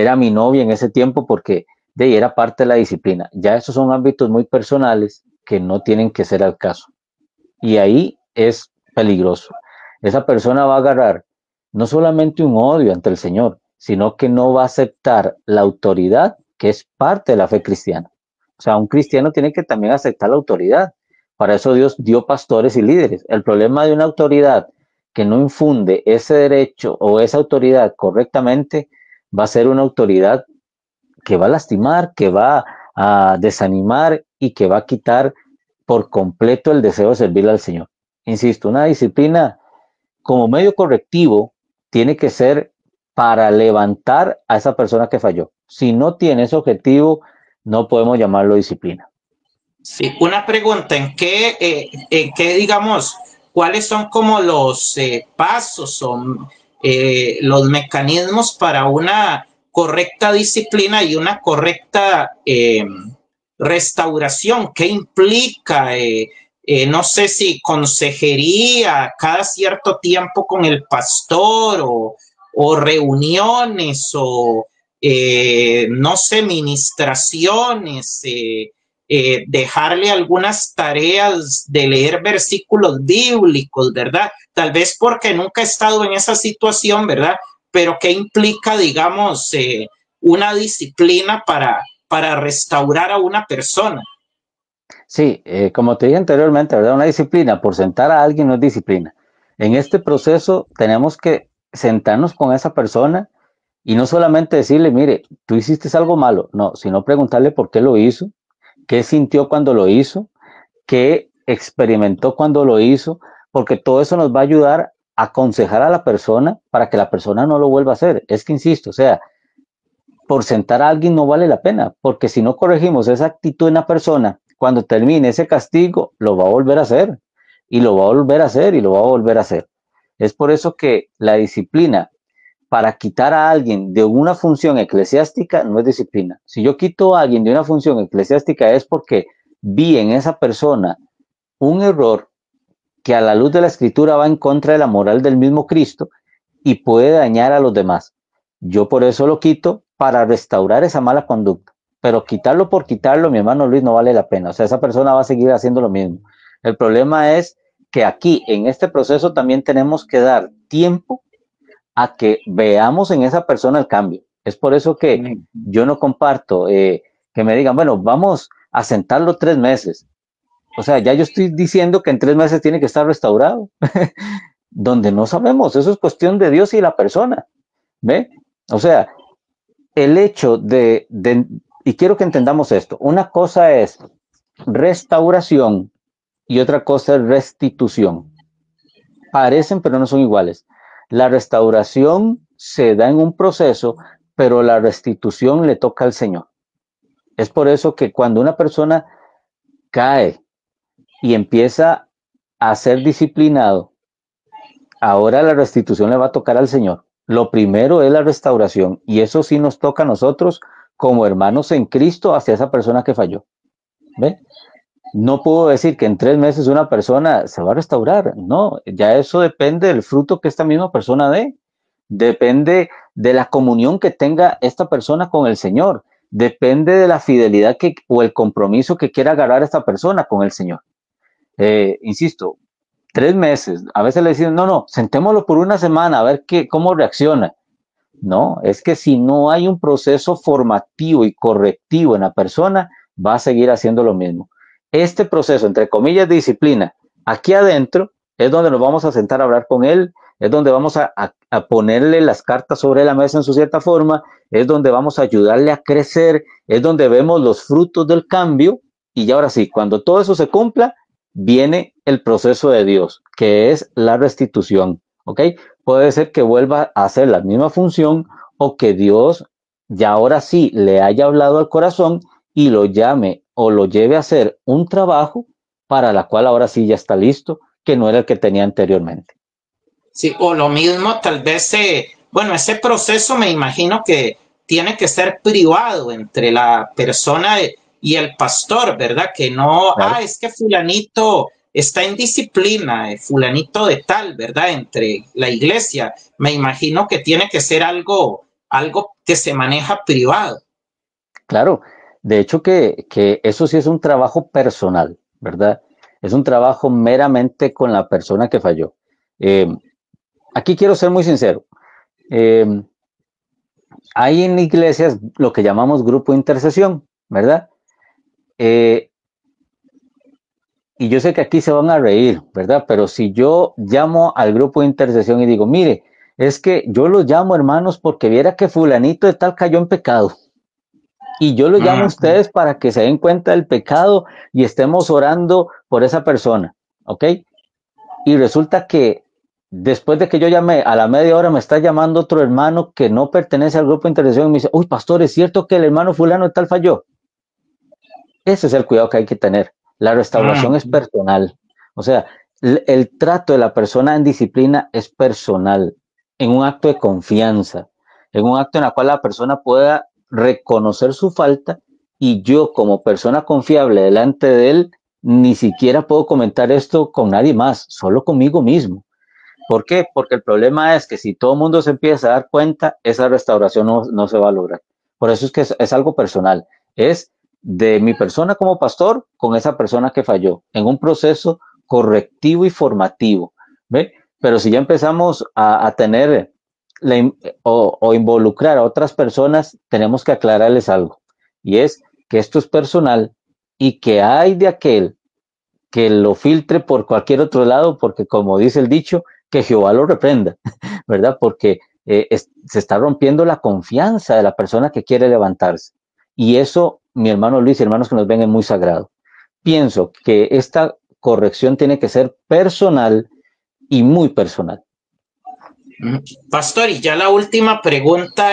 a mi novia en ese tiempo porque era parte de la disciplina. Ya esos son ámbitos muy personales que no tienen que ser al caso. Y ahí es peligroso. Esa persona va a agarrar no solamente un odio ante el Señor, sino que no va a aceptar la autoridad que es parte de la fe cristiana. O sea, un cristiano tiene que también aceptar la autoridad. Para eso Dios dio pastores y líderes. El problema de una autoridad que no infunde ese derecho o esa autoridad correctamente va a ser una autoridad que va a lastimar, que va a desanimar y que va a quitar por completo el deseo de servirle al Señor. Insisto, una disciplina como medio correctivo tiene que ser para levantar a esa persona que falló. Si no tiene ese objetivo, no podemos llamarlo disciplina. Sí, una pregunta, en qué digamos, cuáles son como los pasos o los mecanismos para una correcta disciplina y una correcta restauración? ¿Qué implica? No sé si consejería cada cierto tiempo con el pastor o reuniones o no sé, ministraciones, dejarle algunas tareas de leer versículos bíblicos, ¿verdad? Tal vez porque nunca he estado en esa situación, ¿verdad? Pero ¿qué implica, digamos, una disciplina para restaurar a una persona? Sí, como te dije anteriormente, ¿verdad? Una disciplina, por sentar a alguien no es disciplina. En este proceso tenemos que sentarnos con esa persona y no solamente decirle, mire, tú hiciste algo malo, no, sino preguntarle por qué lo hizo, qué sintió cuando lo hizo, qué experimentó cuando lo hizo, porque todo eso nos va a ayudar a aconsejar a la persona para que la persona no lo vuelva a hacer. Es que insisto, o sea, por sentar a alguien no vale la pena, porque si no corregimos esa actitud en la persona, cuando termine ese castigo, lo va a volver a hacer, y lo va a volver a hacer, y lo va a volver a hacer. Es por eso que la disciplina para quitar a alguien de una función eclesiástica no es disciplina. Si yo quito a alguien de una función eclesiástica es porque vi en esa persona un error que a la luz de la escritura va en contra de la moral del mismo Cristo y puede dañar a los demás. Yo por eso lo quito para restaurar esa mala conducta. Pero quitarlo por quitarlo, mi hermano Luis, no vale la pena. O sea, esa persona va a seguir haciendo lo mismo. El problema es que aquí, en este proceso, también tenemos que dar tiempo a que veamos en esa persona el cambio. Es por eso que yo no comparto que me digan, bueno, vamos a sentarlo 3 meses. O sea, ya yo estoy diciendo que en 3 meses tiene que estar restaurado. Donde no sabemos, eso es cuestión de Dios y la persona. ¿Ve? O sea, el hecho y quiero que entendamos esto, una cosa es restauración y otra cosa es restitución. Parecen, pero no son iguales. La restauración se da en un proceso, pero la restitución le toca al Señor. Es por eso que cuando una persona cae y empieza a ser disciplinado, ahora la restitución le va a tocar al Señor. Lo primero es la restauración, y eso sí nos toca a nosotros como hermanos en Cristo hacia esa persona que falló. ¿Ve? No puedo decir que en 3 meses una persona se va a restaurar. No, ya eso depende del fruto que esta misma persona dé. Depende de la comunión que tenga esta persona con el Señor. Depende de la fidelidad o el compromiso que quiera agarrar esta persona con el Señor. Insisto, 3 meses. A veces le decimos, no, sentémoslo por una semana a ver cómo reacciona. No, es que si no hay un proceso formativo y correctivo en la persona, va a seguir haciendo lo mismo. Este proceso, entre comillas, de disciplina, aquí adentro es donde nos vamos a sentar a hablar con él, es donde vamos a ponerle las cartas sobre la mesa en su cierta forma, es donde vamos a ayudarle a crecer, es donde vemos los frutos del cambio, y ahora sí, cuando todo eso se cumpla, viene el proceso de Dios, que es la restitución, ¿ok? Puede ser que vuelva a hacer la misma función o que Dios ya ahora sí le haya hablado al corazón y lo llame o lo lleve a hacer un trabajo para la cual ahora sí ya está listo, que no era el que tenía anteriormente. Sí, o lo mismo, tal vez, bueno, ese proceso me imagino que tiene que ser privado entre la persona y el pastor, ¿verdad? Que no, claro. Es que fulanito está en disciplina, fulanito de tal, ¿verdad? Entre la iglesia, me imagino que tiene que ser algo que se maneja privado. Claro, de hecho que eso sí es un trabajo personal, ¿verdad? Es un trabajo meramente con la persona que falló. Aquí quiero ser muy sincero. Hay en iglesias lo que llamamos grupo de intercesión, ¿verdad? Y yo sé que aquí se van a reír, ¿verdad? Pero si yo llamo al grupo de intercesión y digo, mire, es que yo los llamo hermanos porque viera que fulanito de tal cayó en pecado. Y yo los llamo a ustedes para que se den cuenta del pecado y estemos orando por esa persona, ¿ok? Y resulta que después de que yo llamé, a la media hora me está llamando otro hermano que no pertenece al grupo de intercesión y me dice, uy, pastor, ¿es cierto que el hermano fulano de tal falló? Ese es el cuidado que hay que tener. La restauración es personal. O sea, el trato de la persona en disciplina es personal, en un acto de confianza, en un acto en el cual la persona pueda reconocer su falta y yo como persona confiable delante de él ni siquiera puedo comentar esto con nadie más, solo conmigo mismo. ¿Por qué? Porque el problema es que si todo el mundo se empieza a dar cuenta, esa restauración no se va a lograr. Por eso es que es algo personal. Es de mi persona como pastor con esa persona que falló, en un proceso correctivo y formativo. ¿Ve? Pero si ya empezamos a tener o involucrar a otras personas, tenemos que aclararles algo. Y es que esto es personal y que hay de aquel que lo filtre por cualquier otro lado, porque como dice el dicho, que Jehová lo reprenda, ¿verdad? Porque se está rompiendo la confianza de la persona que quiere levantarse. Y eso, mi hermano Luis y hermanos que nos ven, es muy sagrado. Pienso que esta corrección tiene que ser personal y muy personal. Pastor, y ya la última pregunta,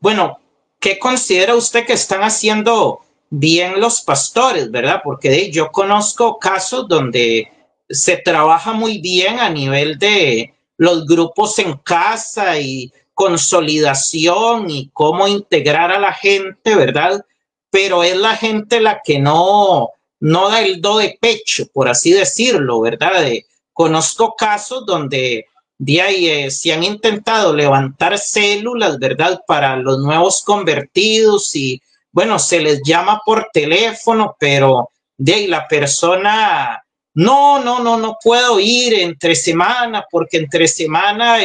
bueno, ¿qué considera usted que están haciendo bien los pastores, verdad? Porque yo conozco casos donde se trabaja muy bien a nivel de los grupos en casa y consolidación y cómo integrar a la gente, ¿verdad? Pero es la gente la que no da el do de pecho, por así decirlo, ¿verdad? Conozco casos donde de ahí se han intentado levantar células, ¿verdad? Para los nuevos convertidos y, bueno, se les llama por teléfono, pero de ahí la persona no, no, no, no puedo ir entre semana porque entre semana,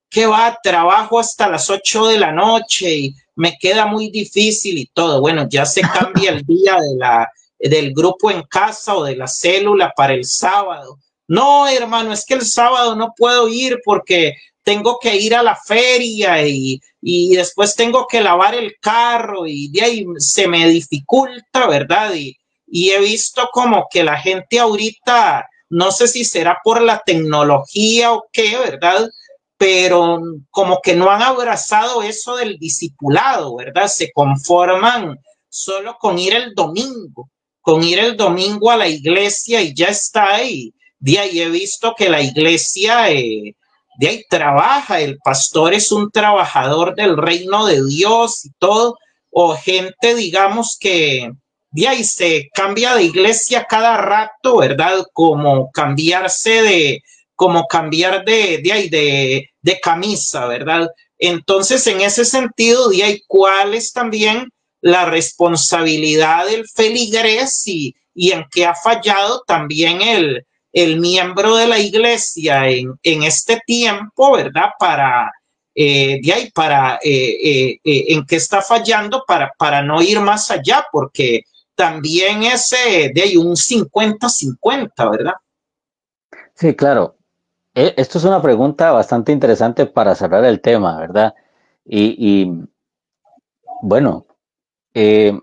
¿qué va? Trabajo hasta las 8 de la noche y me queda muy difícil y todo. Bueno, ya se cambia el día del grupo en casa o de la célula para el sábado. No, hermano, es que el sábado no puedo ir porque tengo que ir a la feria y después tengo que lavar el carro y de ahí se me dificulta, ¿verdad? Y he visto como que la gente ahorita, no sé si será por la tecnología o qué, ¿verdad? Pero como que no han abrazado eso del discipulado, ¿verdad? Se conforman solo con ir el domingo a la iglesia y ya está ahí. De ahí he visto que la iglesia de ahí trabaja, el pastor es un trabajador del reino de Dios y todo, o gente, digamos, que de ahí se cambia de iglesia cada rato, ¿verdad? Como cambiar de camisa, ¿verdad? Entonces, en ese sentido, de ahí, ¿cuál es también la responsabilidad del feligrés y en qué ha fallado también el miembro de la iglesia en este tiempo, ¿verdad? En qué está fallando para no ir más allá, porque también es de ahí un 50-50, ¿verdad? Sí, claro. Esto es una pregunta bastante interesante para cerrar el tema, ¿verdad? Y bueno, eh,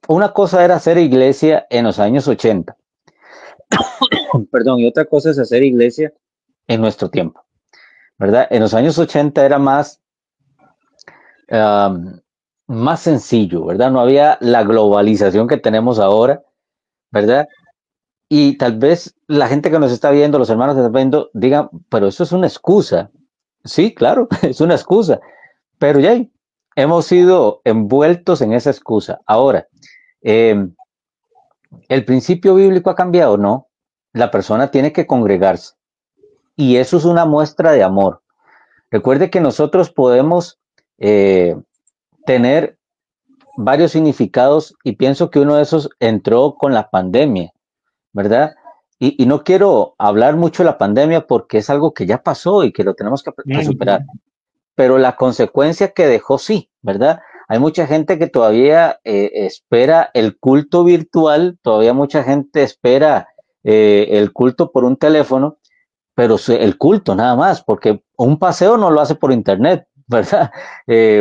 una cosa era hacer iglesia en los años 80, perdón, y otra cosa es hacer iglesia en nuestro tiempo, ¿verdad? En los años 80 era um, más sencillo, ¿verdad? No había la globalización que tenemos ahora, ¿verdad? Y tal vez la gente que nos está viendo, los hermanos que están viendo, digan, pero eso es una excusa. Sí, claro, es una excusa, pero ya hemos sido envueltos en esa excusa. Ahora, eh, ¿el principio bíblico ha cambiado? No. La persona tiene que congregarse y eso es una muestra de amor. Recuerde que nosotros podemos eh, tener varios significados y pienso que uno de esos entró con la pandemia, ¿verdad? Y no quiero hablar mucho de la pandemia porque es algo que ya pasó y que lo tenemos que superar, pero la consecuencia que dejó sí, ¿verdad? Hay mucha gente que todavía espera el culto virtual, todavía mucha gente espera el culto por un teléfono, pero el culto nada más, porque un paseo no lo hace por internet, ¿verdad?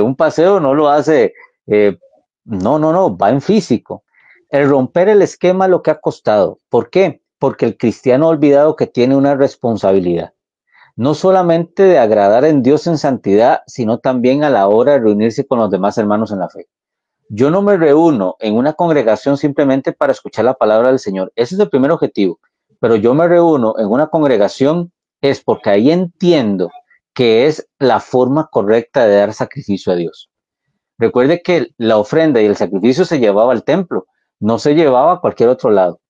Un paseo no lo hace, eh, no, va en físico. El romper el esquema lo que ha costado. ¿Por qué? Porque el cristiano ha olvidado que tiene una responsabilidad, no solamente de agradar en Dios en santidad, sino también a la hora de reunirse con los demás hermanos en la fe. Yo no me reúno en una congregación simplemente para escuchar la palabra del Señor. Ese es el primer objetivo. Pero yo me reúno en una congregación es porque ahí entiendo que es la forma correcta de dar sacrificio a Dios. Recuerde que la ofrenda y el sacrificio se llevaba al templo, no se llevaba a cualquier otro lado.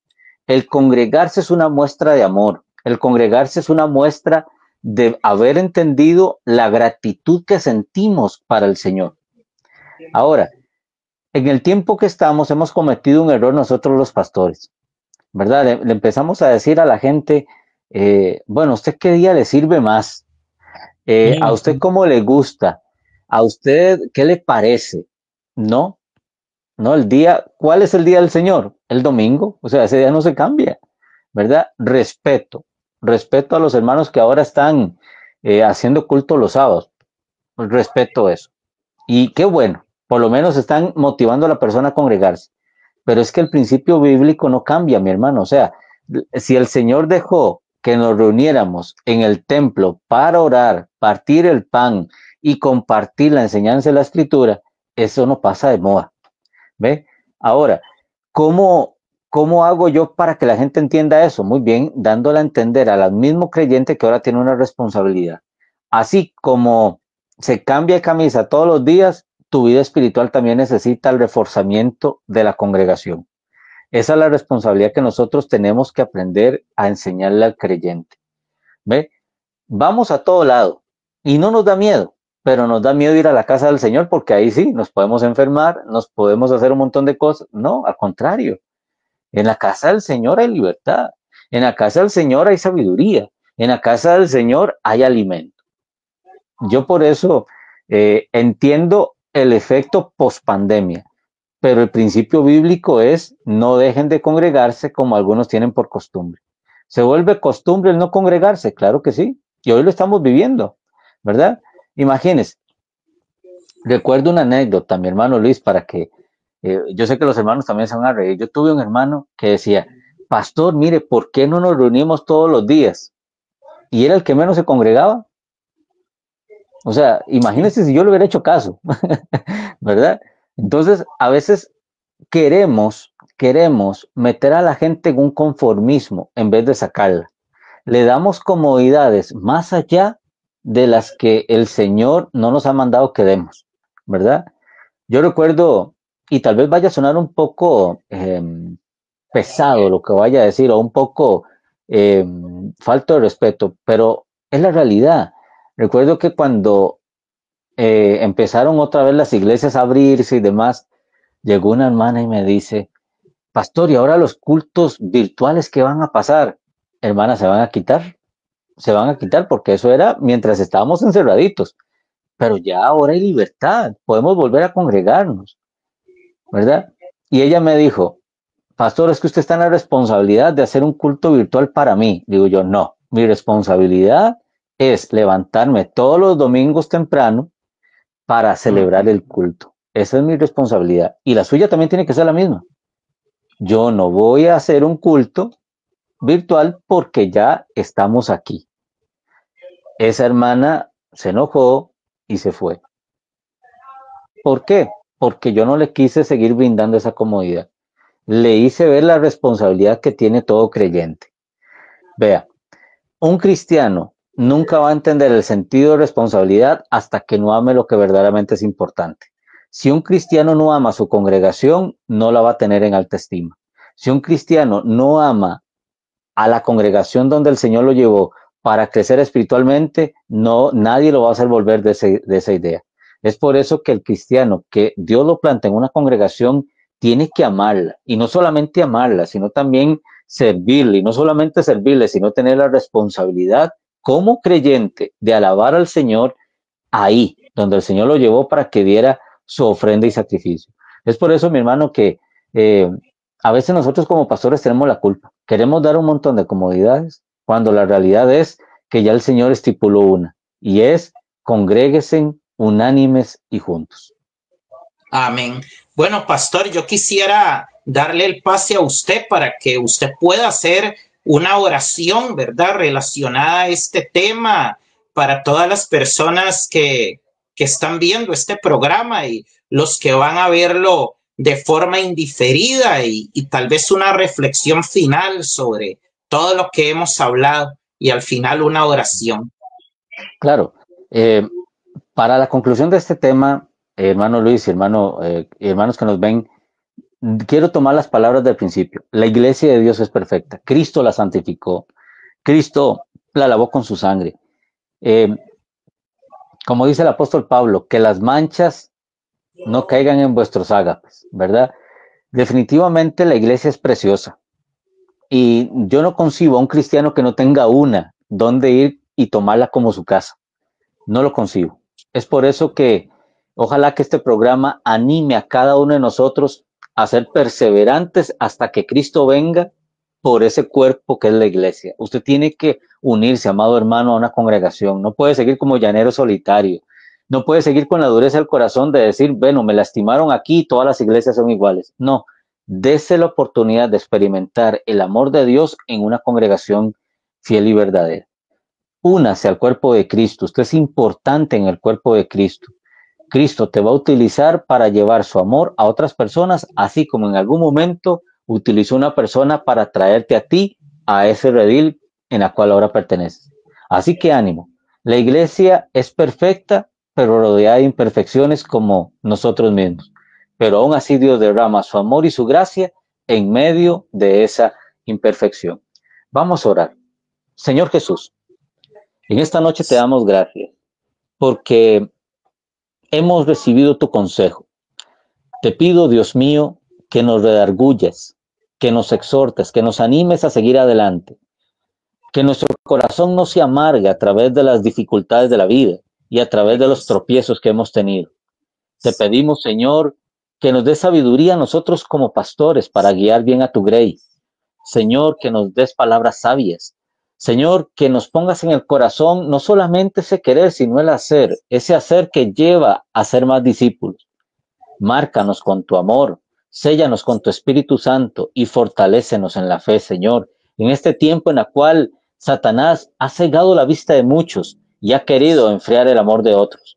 El congregarse es una muestra de amor. El congregarse es una muestra de haber entendido la gratitud que sentimos para el Señor. Ahora, en el tiempo que estamos hemos cometido un error nosotros los pastores, ¿verdad? Le empezamos a decir a la gente, bueno, ¿usted qué día le sirve más? ¿A usted cómo le gusta? ¿A usted qué le parece? No, no, el día, ¿cuál es el día del Señor? El domingo, o sea, ese día no se cambia, ¿verdad? Respeto a los hermanos que ahora están haciendo culto los sábados, respeto eso. Y qué bueno, por lo menos están motivando a la persona a congregarse. Pero es que el principio bíblico no cambia, mi hermano. O sea, si el Señor dejó que nos reuniéramos en el templo para orar, partir el pan y compartir la enseñanza de la escritura, eso no pasa de moda. ¿Ve? Ahora, ¿cómo hago yo para que la gente entienda eso? Muy bien, dándole a entender al mismo creyente que ahora tiene una responsabilidad. Así como se cambia de camisa todos los días, tu vida espiritual también necesita el reforzamiento de la congregación. Esa es la responsabilidad que nosotros tenemos que aprender a enseñarle al creyente. ¿Ve? Vamos a todo lado y no nos da miedo, pero nos da miedo ir a la casa del Señor porque ahí sí nos podemos enfermar, nos podemos hacer un montón de cosas. No, al contrario, En la casa del Señor hay libertad. En la casa del Señor hay sabiduría. En la casa del Señor hay alimento. Yo por eso entiendo el efecto pospandemia, pero el principio bíblico es no dejen de congregarse como algunos tienen por costumbre. ¿Se vuelve costumbre el no congregarse? Claro que sí. Y hoy lo estamos viviendo, ¿verdad? Imagínense, recuerdo una anécdota, mi hermano Luis, para que yo sé que los hermanos también se van a reír. Yo tuve un hermano que decía, pastor, mire, ¿por qué no nos reunimos todos los días? Y era el que menos se congregaba. O sea, imagínense si yo le hubiera hecho caso, ¿verdad? Entonces, a veces queremos meter a la gente en un conformismo en vez de sacarla. Le damos comodidades más allá de las que el Señor no nos ha mandado que demos, ¿verdad? Yo recuerdo, y tal vez vaya a sonar un poco pesado lo que vaya a decir, o un poco falto de respeto, pero es la realidad. Recuerdo que cuando empezaron otra vez las iglesias a abrirse y demás, llegó una hermana y me dice, pastor, ¿y ahora los cultos virtuales qué van a pasar? Hermana, se van a quitar porque eso era mientras estábamos encerraditos, pero ya ahora hay libertad, podemos volver a congregarnos, ¿verdad? Y ella me dijo, pastor, es que usted está en la responsabilidad de hacer un culto virtual para mí. Digo yo, no, mi responsabilidad es levantarme todos los domingos temprano para celebrar el culto. Esa es mi responsabilidad. Y la suya también tiene que ser la misma. Yo no voy a hacer un culto virtual porque ya estamos aquí. Esa hermana se enojó y se fue. ¿Por qué? Porque yo no le quise seguir brindando esa comodidad. Le hice ver la responsabilidad que tiene todo creyente. Vea, un cristiano nunca va a entender el sentido de responsabilidad hasta que no ame lo que verdaderamente es importante. Si un cristiano no ama a su congregación, no la va a tener en alta estima. Si un cristiano no ama a la congregación donde el Señor lo llevó para crecer espiritualmente, no, nadie lo va a hacer volver de esa idea. Es por eso que el cristiano que Dios lo planta en una congregación tiene que amarla, y no solamente amarla, sino también servirle, y no solamente servirle, sino tener la responsabilidad como creyente de alabar al Señor ahí, donde el Señor lo llevó para que diera su ofrenda y sacrificio. Es por eso, mi hermano, que a veces nosotros como pastores tenemos la culpa. Queremos dar un montón de comodidades cuando la realidad es que ya el Señor estipuló una, y es congréguense unánimes y juntos. Amén. Bueno, pastor, yo quisiera darle el pase a usted para que usted pueda hacer una oración, ¿verdad?, relacionada a este tema para todas las personas que están viendo este programa y los que van a verlo de forma indiferida y tal vez una reflexión final sobre todo lo que hemos hablado y al final una oración. Claro, para la conclusión de este tema, hermano Luis y hermanos que nos ven, quiero tomar las palabras del principio. La iglesia de Dios es perfecta. Cristo la santificó. Cristo la lavó con su sangre. Como dice el apóstol Pablo, que las manchas no caigan en vuestros ágapes, ¿verdad? Definitivamente la iglesia es preciosa. Y yo no concibo a un cristiano que no tenga una donde ir y tomarla como su casa. No lo concibo. Es por eso que ojalá que este programa anime a cada uno de nosotros a ser perseverantes hasta que Cristo venga por ese cuerpo que es la iglesia. Usted tiene que unirse, amado hermano, a una congregación. No puede seguir como llanero solitario. No puede seguir con la dureza del corazón de decir, bueno, me lastimaron aquí y todas las iglesias son iguales. No, dese la oportunidad de experimentar el amor de Dios en una congregación fiel y verdadera. Únase al cuerpo de Cristo. Usted es importante en el cuerpo de Cristo. Cristo te va a utilizar para llevar su amor a otras personas, así como en algún momento utilizó una persona para traerte a ti a ese redil en la cual ahora perteneces. Así que ánimo. La iglesia es perfecta, pero rodeada de imperfecciones como nosotros mismos. Pero aún así Dios derrama su amor y su gracia en medio de esa imperfección. Vamos a orar. Señor Jesús, en esta noche te damos gracias porque hemos recibido tu consejo. Te pido, Dios mío, que nos redargullas, que nos exhortes, que nos animes a seguir adelante, que nuestro corazón no se amargue a través de las dificultades de la vida y a través de los tropiezos que hemos tenido. Te pedimos, Señor, que nos des sabiduría a nosotros como pastores para guiar bien a tu grey. Señor, que nos des palabras sabias. Señor, que nos pongas en el corazón no solamente ese querer, sino el hacer, ese hacer que lleva a ser más discípulos. Márcanos con tu amor, séllanos con tu Espíritu Santo y fortalécenos en la fe, Señor, en este tiempo en el cual Satanás ha cegado la vista de muchos y ha querido enfriar el amor de otros.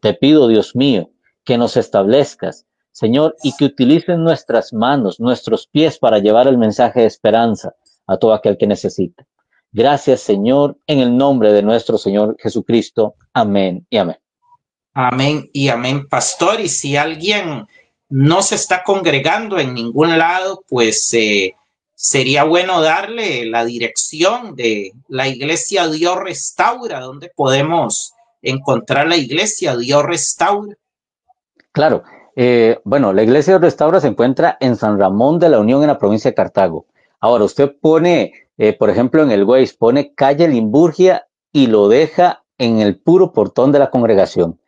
Te pido, Dios mío, que nos establezcas, Señor, y que utilices nuestras manos, nuestros pies para llevar el mensaje de esperanza a todo aquel que necesita. Gracias, Señor, en el nombre de nuestro Señor Jesucristo. Amén y amén. Amén y amén, pastor. Y si alguien no se está congregando en ningún lado, pues sería bueno darle la dirección de la iglesia Dios Restaura, donde podemos encontrar la iglesia Dios Restaura. Claro, bueno, la iglesia Dios Restaura se encuentra en San Ramón de la Unión, en la provincia de Cartago. Ahora, usted pone, por ejemplo, en el Waze, pone calle Limburgia y lo deja en el puro portón de la congregación.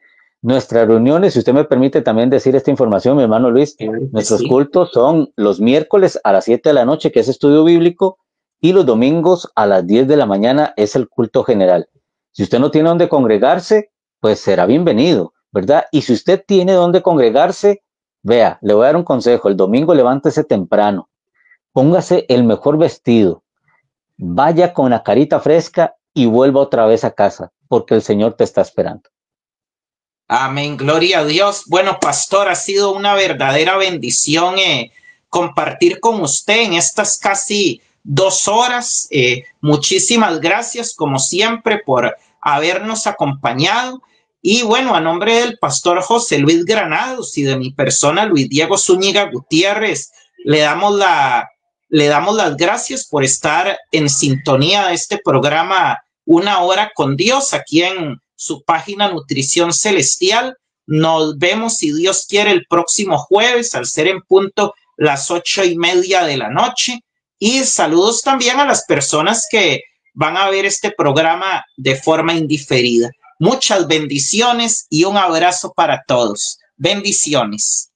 Nuestras reuniones, si usted me permite también decir esta información, mi hermano Luis, nuestros cultos son los miércoles a las 7 de la noche, que es estudio bíblico, y los domingos a las 10 de la mañana es el culto general. Si usted no tiene donde congregarse, pues será bienvenido, ¿verdad? Y si usted tiene donde congregarse, vea, le voy a dar un consejo, el domingo levántese temprano, póngase el mejor vestido, vaya con la carita fresca y vuelva otra vez a casa, porque el Señor te está esperando. Amén, gloria a Dios. Bueno, pastor, ha sido una verdadera bendición compartir con usted en estas casi 2 horas. Muchísimas gracias, como siempre, por habernos acompañado. Y bueno, a nombre del pastor José Luis Granados y de mi persona, Luis Diego Zúñiga Gutiérrez, le damos las gracias por estar en sintonía de este programa Una Hora con Dios, aquí en su página Nutrición Celestial. Nos vemos, si Dios quiere, el próximo jueves, al ser en punto las 8:30 de la noche. Y saludos también a las personas que van a ver este programa de forma indiferida. Muchas bendiciones y un abrazo para todos. Bendiciones.